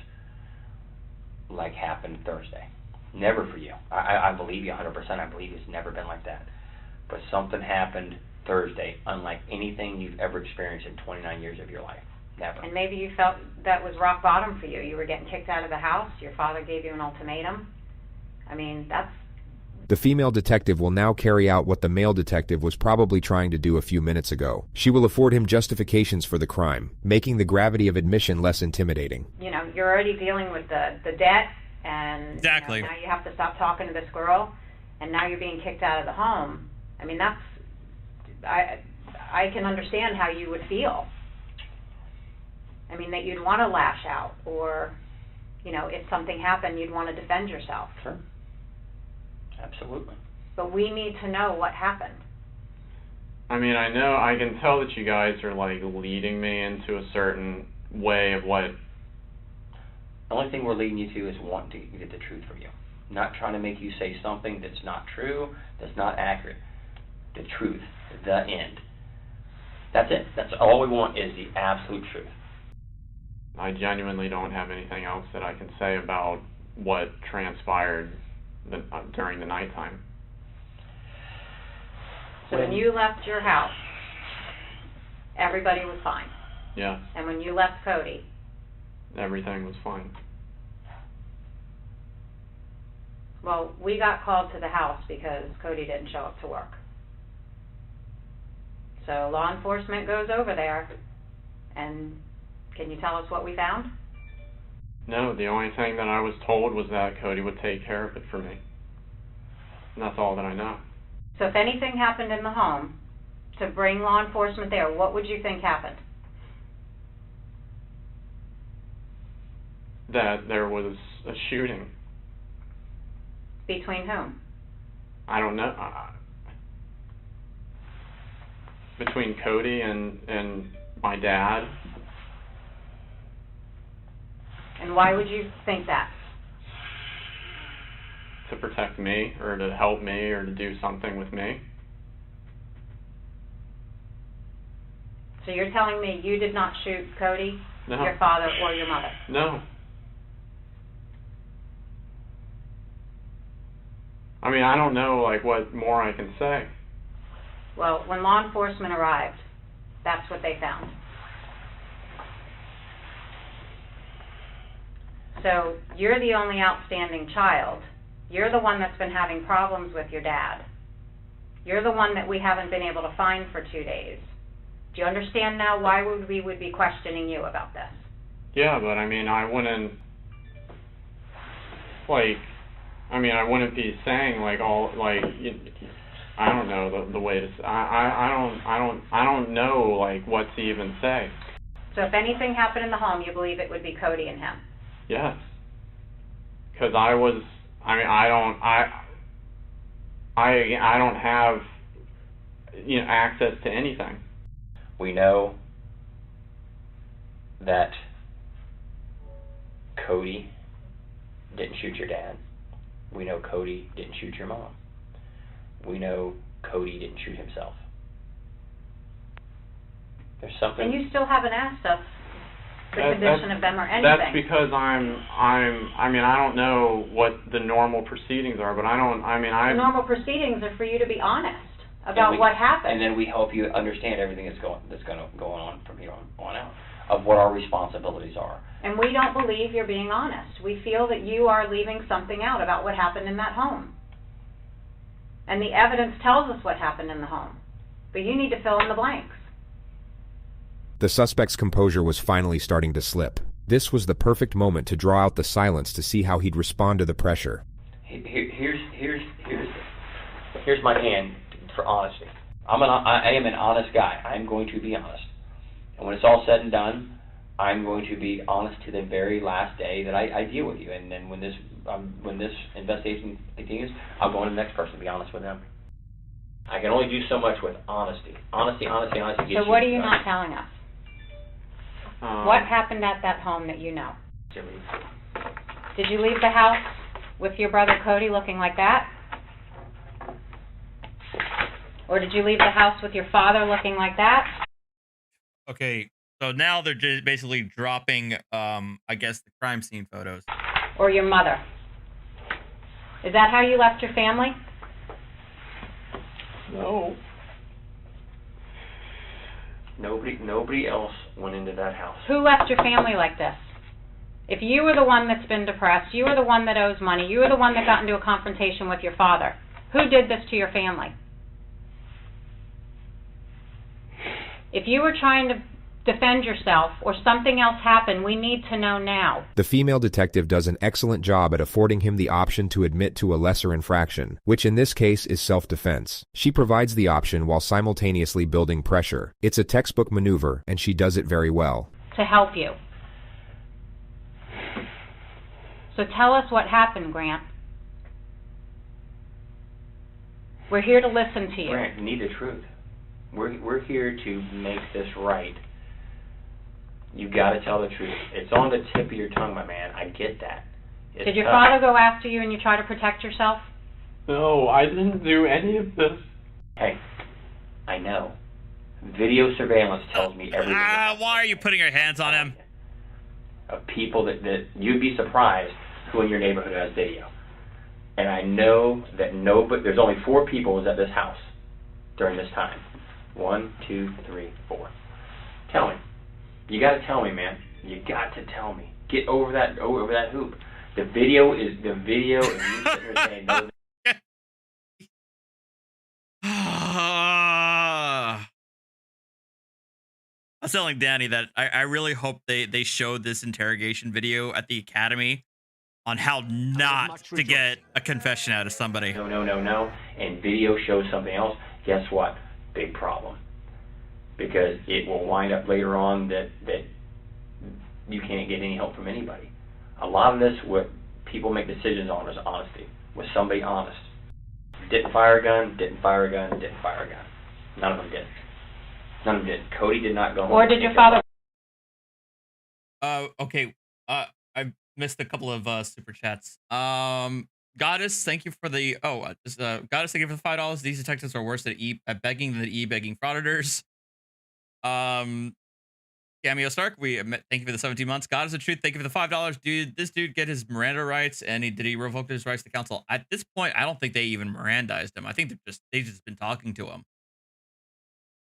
like happened Thursday. Never for you. I believe you 100%. I believe it's never been like that. But something happened Thursday unlike anything you've ever experienced in 29 years of your life. Never. And maybe you felt that was rock bottom for you. You were getting kicked out of the house. Your father gave you an ultimatum. I mean, that's... The female detective will now carry out what the male detective was probably trying to do a few minutes ago. She will afford him justifications for the crime, making the gravity of admission less intimidating. You know, you're already dealing with the debt, and exactly. Now you have to stop talking to this girl, and now you're being kicked out of the home. I mean, that's... I can understand how you would feel. I mean, that you'd want to lash out, or, you know, if something happened, you'd want to defend yourself. Sure. Absolutely. But we need to know what happened. I mean, I can tell that you guys are, like, leading me into a certain way of what... The only thing we're leading you to is wanting to get the truth from you. Not trying to make you say something that's not true, that's not accurate. The truth. The end. That's it. That's all we want is the absolute truth. I genuinely don't have anything else that I can say about what transpired during the nighttime. So when you left your house, everybody was fine. Yeah. And when you left Cody, everything was fine. Well, we got called to the house because Cody didn't show up to work. So law enforcement goes over there, and can you tell us what we found? No, the only thing that I was told was that Cody would take care of it for me. And that's all that I know. So if anything happened in the home, to bring law enforcement there, what would you think happened? That there was a shooting. Between whom? I don't know. Between Cody and my dad. And why would you think that? To protect me, or to help me, or to do something with me. So you're telling me you did not shoot Cody, No. your father, or your mother? No. I mean, I don't know, like, what more I can say. Well, when law enforcement arrived, that's what they found. So you're the only outstanding child. You're the one that's been having problems with your dad. You're the one that we haven't been able to find for 2 days. Do you understand now why we would be questioning you about this? Yeah, but I mean, I wouldn't, like, I wouldn't be saying, like, all, like, I don't know the way to say. I don't know, like, what to even say. So if anything happened in the home, you believe it would be Cody and him? Yes. Because I don't have, access to anything. We know that Cody didn't shoot your dad. We know Cody didn't shoot your mom. We know Cody didn't shoot himself. There's something... And you still haven't asked us the condition of them or anything. That's because I don't know what the normal proceedings are, but The normal proceedings are for you to be honest about what happened. And then we help you understand everything that's going on from here on out, of what our responsibilities are. And we don't believe you're being honest. We feel that you are leaving something out about what happened in that home. And the evidence tells us what happened in the home. But you need to fill in the blanks. The suspect's composure was finally starting to slip. This was the perfect moment to draw out the silence to see how he'd respond to the pressure. Here's my hand for honesty. I am an honest guy. I'm going to be honest. And when it's all said and done, I'm going to be honest to the very last day that I deal with you. And then when this investigation continues, I'll go on to the next person and be honest with them. I can only do so much with honesty. Honesty. So what are you not telling us? What happened at that home that you know? Did you leave the house with your brother Cody looking like that? Or did you leave the house with your father looking like that? Okay, so now they're just basically dropping, I guess, the crime scene photos. Or your mother? Is that how you left your family? No. Nobody else went into that house. Who left your family like this? If you were the one that's been depressed, you were the one that owes money, you were the one that got into a confrontation with your father, who did this to your family? If you were trying to defend yourself or something else happened, we need to know now. The female detective does an excellent job at affording him the option to admit to a lesser infraction, which in this case is self-defense. She provides the option while simultaneously building pressure. It's a textbook maneuver, and she does it very well. To help you. So tell us what happened, Grant. We're here to listen to you. Grant, you need the truth. We're here to make this right. You got to tell the truth. It's on the tip of your tongue, my man. I get that. Did your father go after you and you try to protect yourself? No, I didn't do any of this. Hey, I know. Video surveillance tells me everything. Why are you putting your hands on him? Of people that you'd be surprised who in your neighborhood has video. And I know that there's only 4 people at this house during this time. 1, 2, 3, 4. Tell me. You got to tell me, man. You got to tell me. Get over that hoop. The video is you sitting here saying no. I was telling Danny that I really hope they showed this interrogation video at the academy on how not to get a confession out of somebody. No. And video shows something else. Guess what? Big problem. Because it will wind up later on that you can't get any help from anybody. A lot of this, what people make decisions on, is honesty. Was somebody honest? Didn't fire a gun, didn't fire a gun, didn't fire a gun. None of them did. None of them did. Cody did not go home. Or did your father? Okay. I missed a couple of super chats. Goddess, thank you for the Goddess, thank you for the $5. These detectives are worse at begging than begging frauditors. Cameo Stark, thank you for the 17 months. God is the truth. Thank you for the $5. Dude, this dude get his Miranda rights, and did he revoke his rights to counsel? At this point, I don't think they even Mirandized him. I think they've just been talking to him.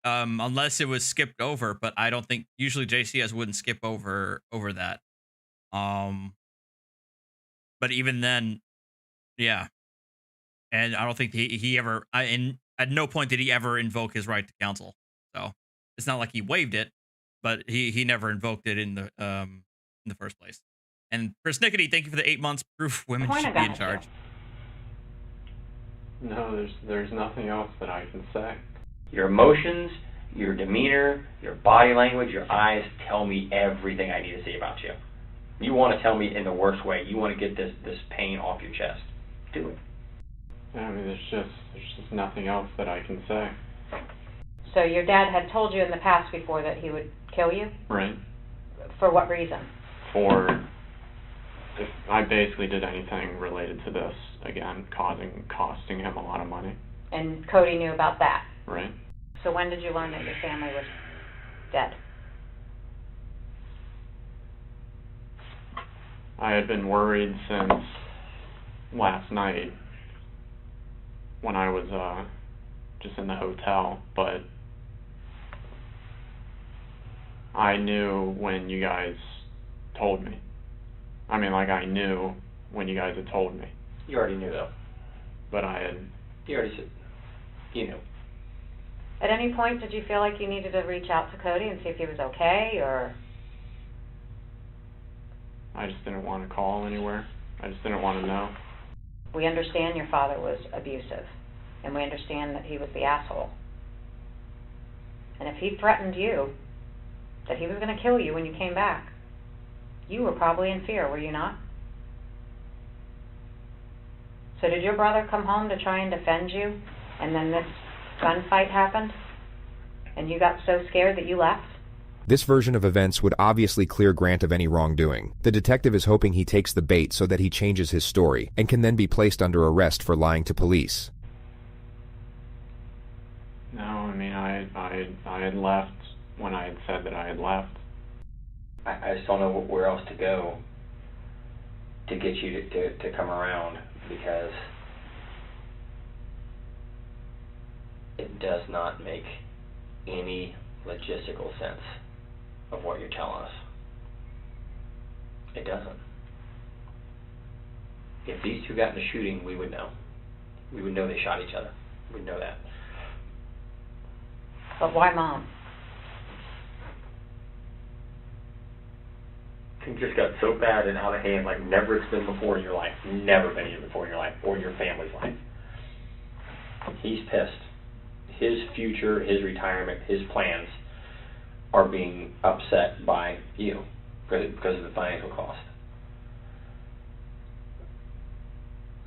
Unless it was skipped over, but I don't think usually JCS wouldn't skip over that. But even then, yeah. And I don't think he ever, at no point did he ever invoke his right to counsel. So it's not like he waived it, but he never invoked it in the first place. And Persnickety, thank you for the 8 months. Proof women should be in charge. No, there's nothing else that I can say. Your emotions, your demeanor, your body language, your eyes tell me everything I need to say about you. You want to tell me in the worst way. You want to get this pain off your chest. Do it. I mean, there's just nothing else that I can say. So your dad had told you in the past before that he would kill you? Right. For what reason? If I basically did anything related to this, again, costing him a lot of money. And Cody knew about that? Right. So when did you learn that your family was dead? I had been worried since last night when I was just in the hotel, but I knew when you guys told me. I mean, like, I knew when you guys had told me. You already knew, though. But I had... You already said... You knew. At any point, did you feel like you needed to reach out to Cody and see if he was okay, or...? I just didn't want to call anywhere. I just didn't want to know. We understand your father was abusive, and we understand that he was the asshole. And if he threatened you, that he was going to kill you when you came back, you were probably in fear, were you not? So did your brother come home to try and defend you, and then this gunfight happened, and you got so scared that you left? This version of events would obviously clear Grant of any wrongdoing. The detective is hoping he takes the bait so that he changes his story, and can then be placed under arrest for lying to police. No, I mean, I had left when I had said that I had left. I just don't know where else to go to get you to come around, because it does not make any logistical sense of what you're telling us. It doesn't. If these two got in a shooting, we would know. We would know they shot each other. We'd know that. But why Mom? It just got so bad and out of hand, like never it's been before in your life. Never been here before in your life, or your family's life. He's pissed. His future, his retirement, his plans are being upset by you because of the financial cost.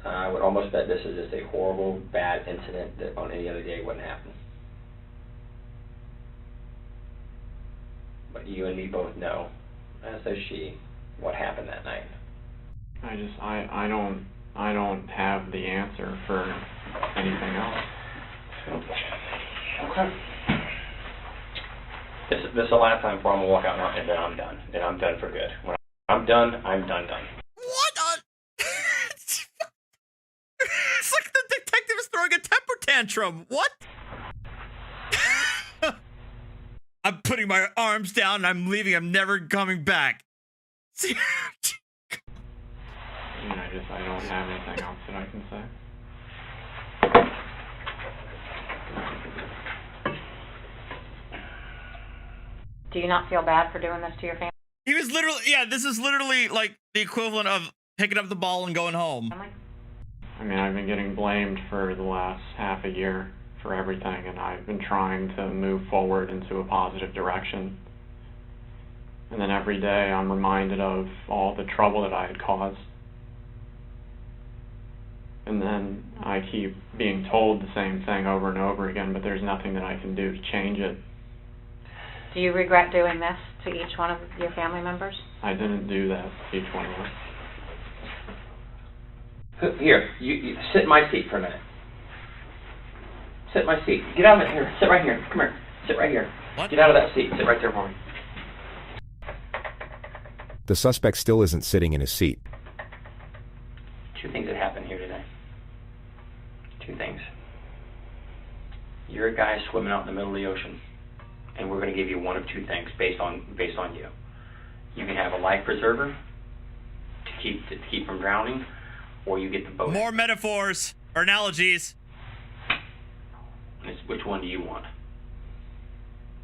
I would almost bet this is just a horrible, bad incident that on any other day wouldn't happen. But you and me both know, as does she, what happened that night. I don't have the answer for anything else. Okay. This is the last time before I'm gonna walk out and then I'm done. Then I'm done for good. When I'm done, I'm done. What? It's like the detective is throwing a temper tantrum. What? I'm putting my arms down and I'm leaving. I'm never coming back. See? I don't have anything else that I can say. Do you not feel bad for doing this to your family? He was literally, yeah, this is literally like the equivalent of picking up the ball and going home. I mean, I've been getting blamed for the last half a year for everything, and I've been trying to move forward into a positive direction. And then every day I'm reminded of all the trouble that I had caused. And then I keep being told the same thing over and over again, but there's nothing that I can do to change it. Do you regret doing this to each one of your family members? I didn't do that to each one of them. Here, you sit in my seat for a minute. Sit in my seat. Get out of it. Here. Sit right here. Come here. Sit right here. What? Get out of that seat. Sit right there for me. The suspect still isn't sitting in his seat. Two things that happened here today. Two things. You're a guy swimming out in the middle of the ocean, and we're going to give you one of two things based on you. You can have a life preserver to keep from drowning, or you get the boat. More metaphors or analogies. Which one do you want?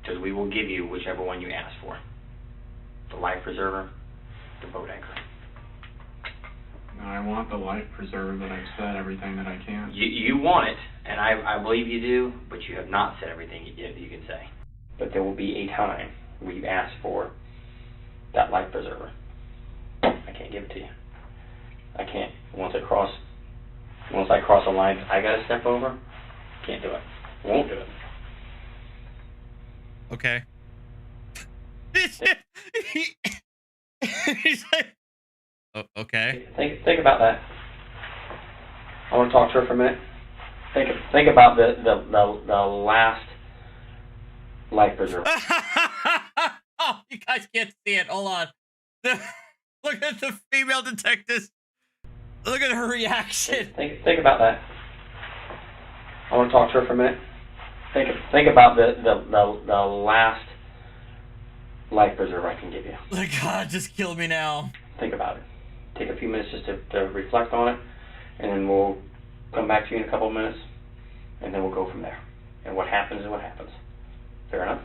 Because we will give you whichever one you ask for. The life preserver, the boat anchor. No, I want the life preserver, but I've said everything that I can. You want it, and I believe you do, but you have not said everything you can say. But there will be a time where you ask for that life preserver. I can't give it to you. I can't. Once I cross a line I gotta step over, can't do it. Won't do it. Okay. He's like, oh, okay. Think about that. I want to talk to her for a minute. Think about the last life preserver. Oh, you guys can't see it. Hold on. Look at the female detectives. Look at her reaction. Think about that. I want to talk to her for a minute. Think about the last life preserver I can give you. Like, God, just kill me now. Think about it. Take a few minutes just to reflect on it, and then we'll come back to you in a couple of minutes, and then we'll go from there. And what happens is what happens. Fair enough?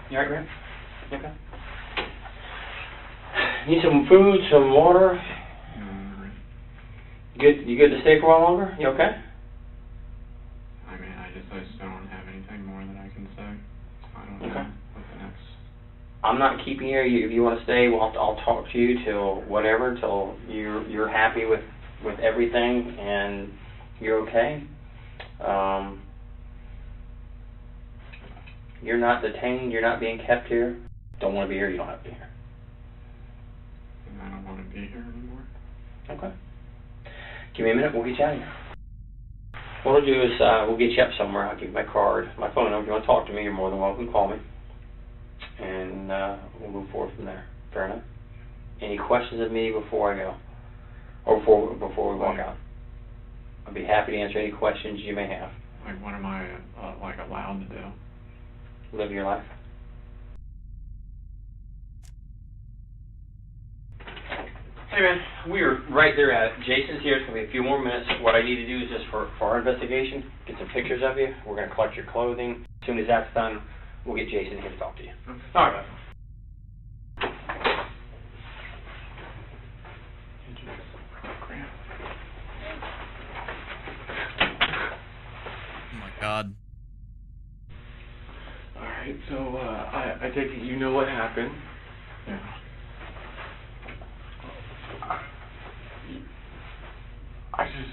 You alright, Graham? Okay. Need some food, some water? You good to stay for a while longer? You okay? I mean, I just don't have anything more that I can say. I don't know what the next... I'm not keeping you. If you want to stay, I'll talk to you till whatever, till you're happy with everything and you're okay. You're not detained. You're not being kept here. Don't want to be here. You don't have to be here. I don't want to be here anymore. Okay. Give me a minute. We'll get you out of here. What we'll do is we'll get you up somewhere. I'll give you my card, my phone number. If you want to talk to me, you're more than welcome to call me. And we'll move forward from there. Fair enough? Any questions of me before I go? Or before we walk out? I'd be happy to answer any questions you may have. Like, what am I, like, allowed to do? Live your life. Hey man, we are right there at it. Jason's here. It's going to be a few more minutes. What I need to do is just for our investigation, get some pictures of you. We're going to collect your clothing. As soon as that's done, we'll get Jason here to talk to you. All right, man. Oh my God. Alright, so I take it you know what happened. Yeah.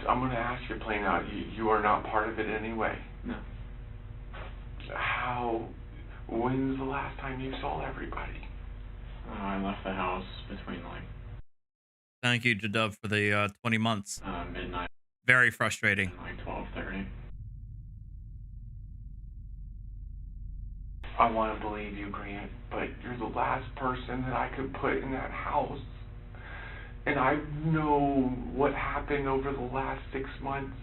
I'm gonna ask you plain out. You are not part of it anyway. No. When's the last time you saw everybody? I left the house between, like... Thank you, Jadub, for the 20 months. Midnight. Very frustrating. Like 12:30. I want to believe you, Grant, but you're the last person that I could put in that house. And I know what happened over the last 6 months.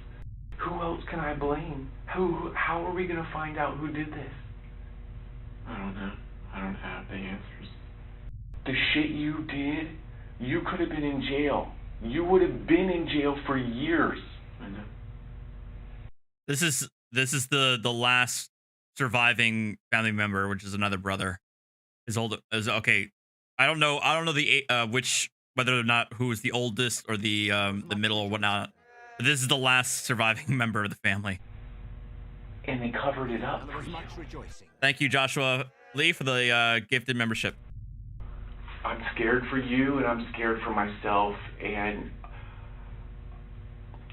Who else can I blame? How are we going to find out who did this? I don't know. I don't have the answers. The shit you did, you could have been in jail. You would have been in jail for years. I know. This is the last surviving family member, which is another brother. Okay. I don't know the whether or not who is the oldest or the middle or whatnot. But this is the last surviving member of the family. And they covered it up. There was much rejoicing. Thank you, Joshua Lee, for the gifted membership. I'm scared for you, and I'm scared for myself, and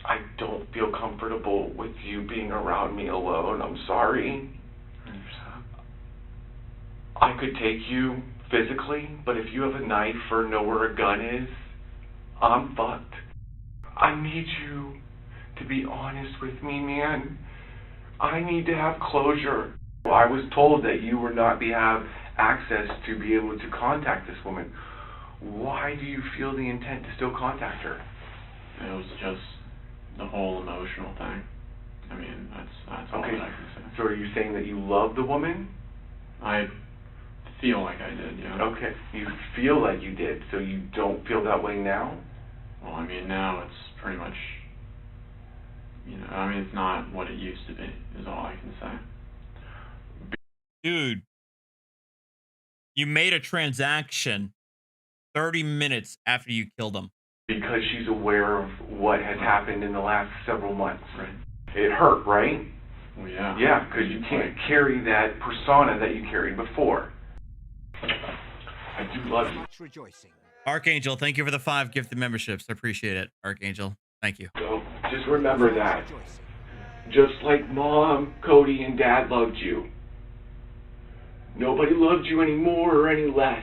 I don't feel comfortable with you being around me alone. I'm sorry. I could take you physically, but if you have a knife or know where a gun is, I'm fucked. I need you to be honest with me, man. I need to have closure. I was told that you would not have access to be able to contact this woman. Why do you feel the intent to still contact her? It was just the whole emotional thing. I mean, that's all Okay, that I can say. so are you saying that you love the woman? I feel like I did, yeah. Okay, you feel like you did, so you don't feel that way now? Well, I mean, now it's pretty much, I mean, it's not what it used to be, is all I can say. Dude, you made a transaction 30 minutes after you killed him. Because she's aware of what has happened in the last several months. Right. It hurt, right? Well, yeah. Yeah, because you can't carry that persona that you carried before. I do love you. Much rejoicing. Archangel, thank you for the 5 gifted memberships. I appreciate it, Archangel. Thank you. So just remember that. Rejoicing. Just like Mom, Cody, and Dad loved you. Nobody loved you any more or any less.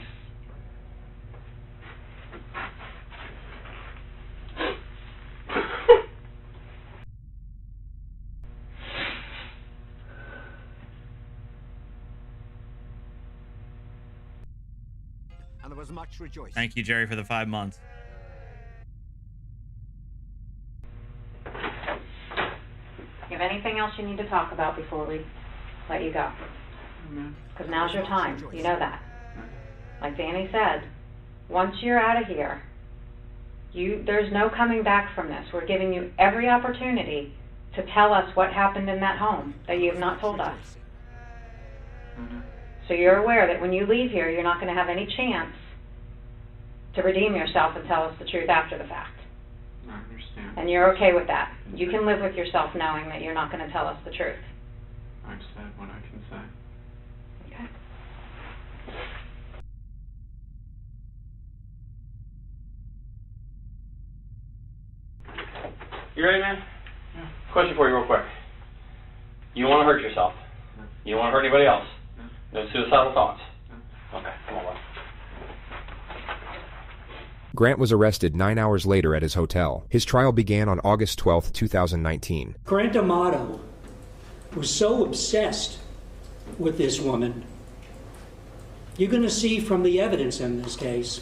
And there was much rejoicing. Thank you, Jerry, for the 5 months. You have anything else you need to talk about before we let you go? Because now's your time. You know that. Like Danny said, once you're out of here, there's no coming back from this. We're giving you every opportunity to tell us what happened in that home that you have not told us. So you're aware that when you leave here, you're not going to have any chance to redeem yourself and tell us the truth after the fact. I understand. And you're okay with that. You can live with yourself knowing that you're not going to tell us the truth. I've said what I can say. Okay. You ready, man? Yeah. Question for you real quick. You don't want to hurt yourself. No. You don't want to hurt anybody else. No. No suicidal thoughts. No. Okay, come on, bud. Grant was arrested 9 hours later at his hotel. His trial began on August 12, 2019. Grant Amato was so obsessed with this woman. You're going to see from the evidence in this case,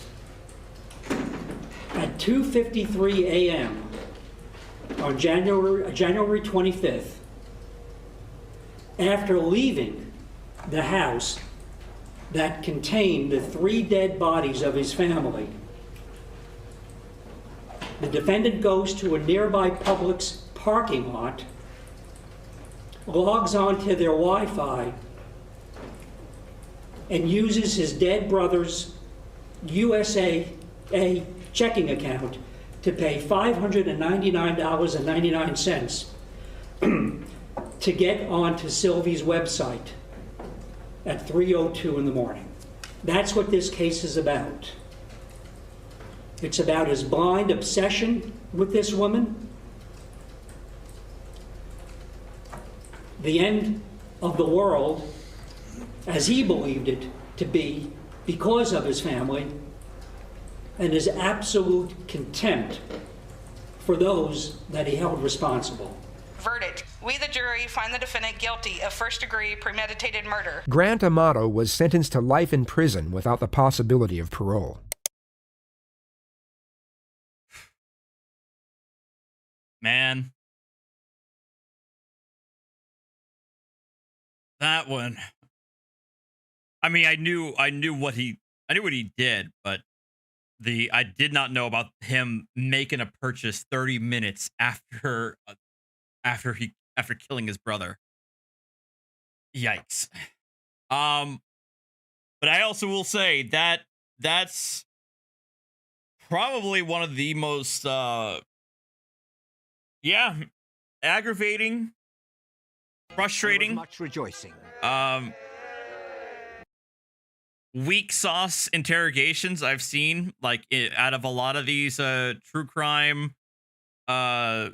at 2:53 a.m., on January 25th, after leaving the house that contained the 3 dead bodies of his family, the defendant goes to a nearby Publix parking lot, logs onto their Wi-Fi, and uses his dead brother's USA checking account to pay $599.99 to get onto Sylvie's website at 3:02 in the morning. That's what this case is about. It's about his blind obsession with this woman, the end of the world as he believed it to be because of his family, and his absolute contempt for those that he held responsible. Verdict. We, the jury, find the defendant guilty of first-degree premeditated murder. Grant Amato was sentenced to life in prison without the possibility of parole. Man. That one. I mean, I knew what he did, but I did not know about him making a purchase 30 minutes after killing his brother. Yikes. But I also will say that that's probably one of the most aggravating, frustrating, much rejoicing. Weak sauce interrogations I've seen, like out of a lot of these true crime videos,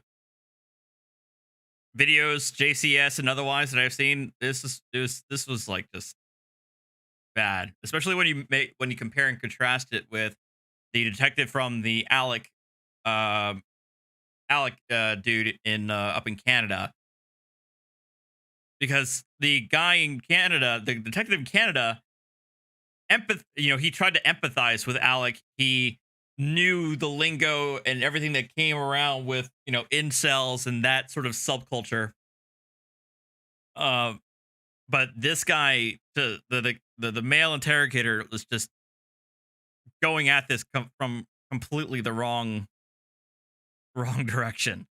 JCS and otherwise that I've seen. This was like just bad, especially when you compare and contrast it with the detective from the Alec dude in up in Canada, because the guy in Canada, the detective in Canada, he tried to empathize with Alec. He knew the lingo and everything that came around with, incels and that sort of subculture. But this guy, the male interrogator, was just going at this from completely the wrong direction.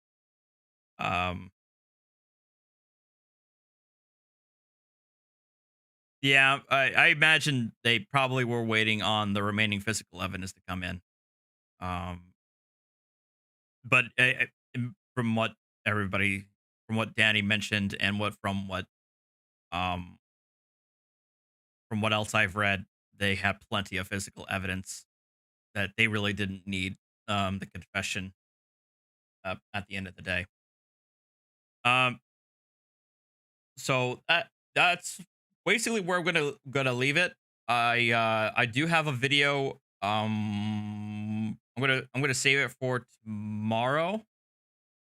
Yeah, I imagine they probably were waiting on the remaining physical evidence to come in. But from what Danny mentioned, and from what else I've read, they have plenty of physical evidence that they really didn't need the confession at the end of the day. So that's basically where I'm gonna leave it. I do have a video. I'm gonna save it for tomorrow.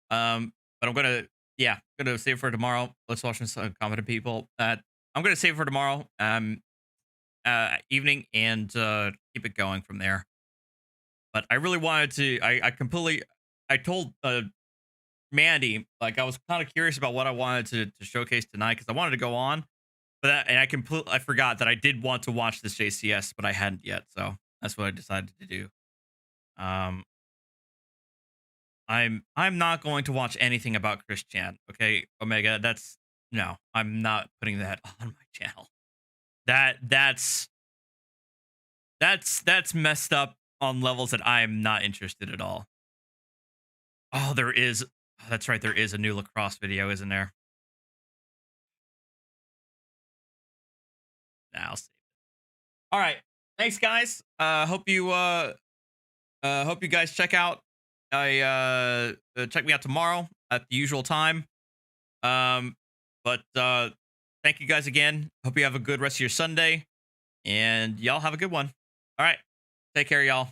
But I'm gonna save it for tomorrow. Let's watch some competent people. I'm gonna save it for tomorrow evening and keep it going from there. But I really wanted to. I told Mandy, like, I was kind of curious about what I wanted to showcase tonight, because I wanted to go on. But I forgot that I did want to watch this JCS, but I hadn't yet, so that's what I decided to do. I'm not going to watch anything about Chris Chan, okay, Omega. I'm not putting that on my channel. That's messed up on levels that I am not interested at all. Oh, there is. That's right. There is a new lacrosse video, isn't there? Now I'll save it. All right. Thanks, guys. Hope you guys check out. Check me out tomorrow at the usual time. But thank you guys again. Hope you have a good rest of your Sunday, and y'all have a good one. All right. Take care, y'all.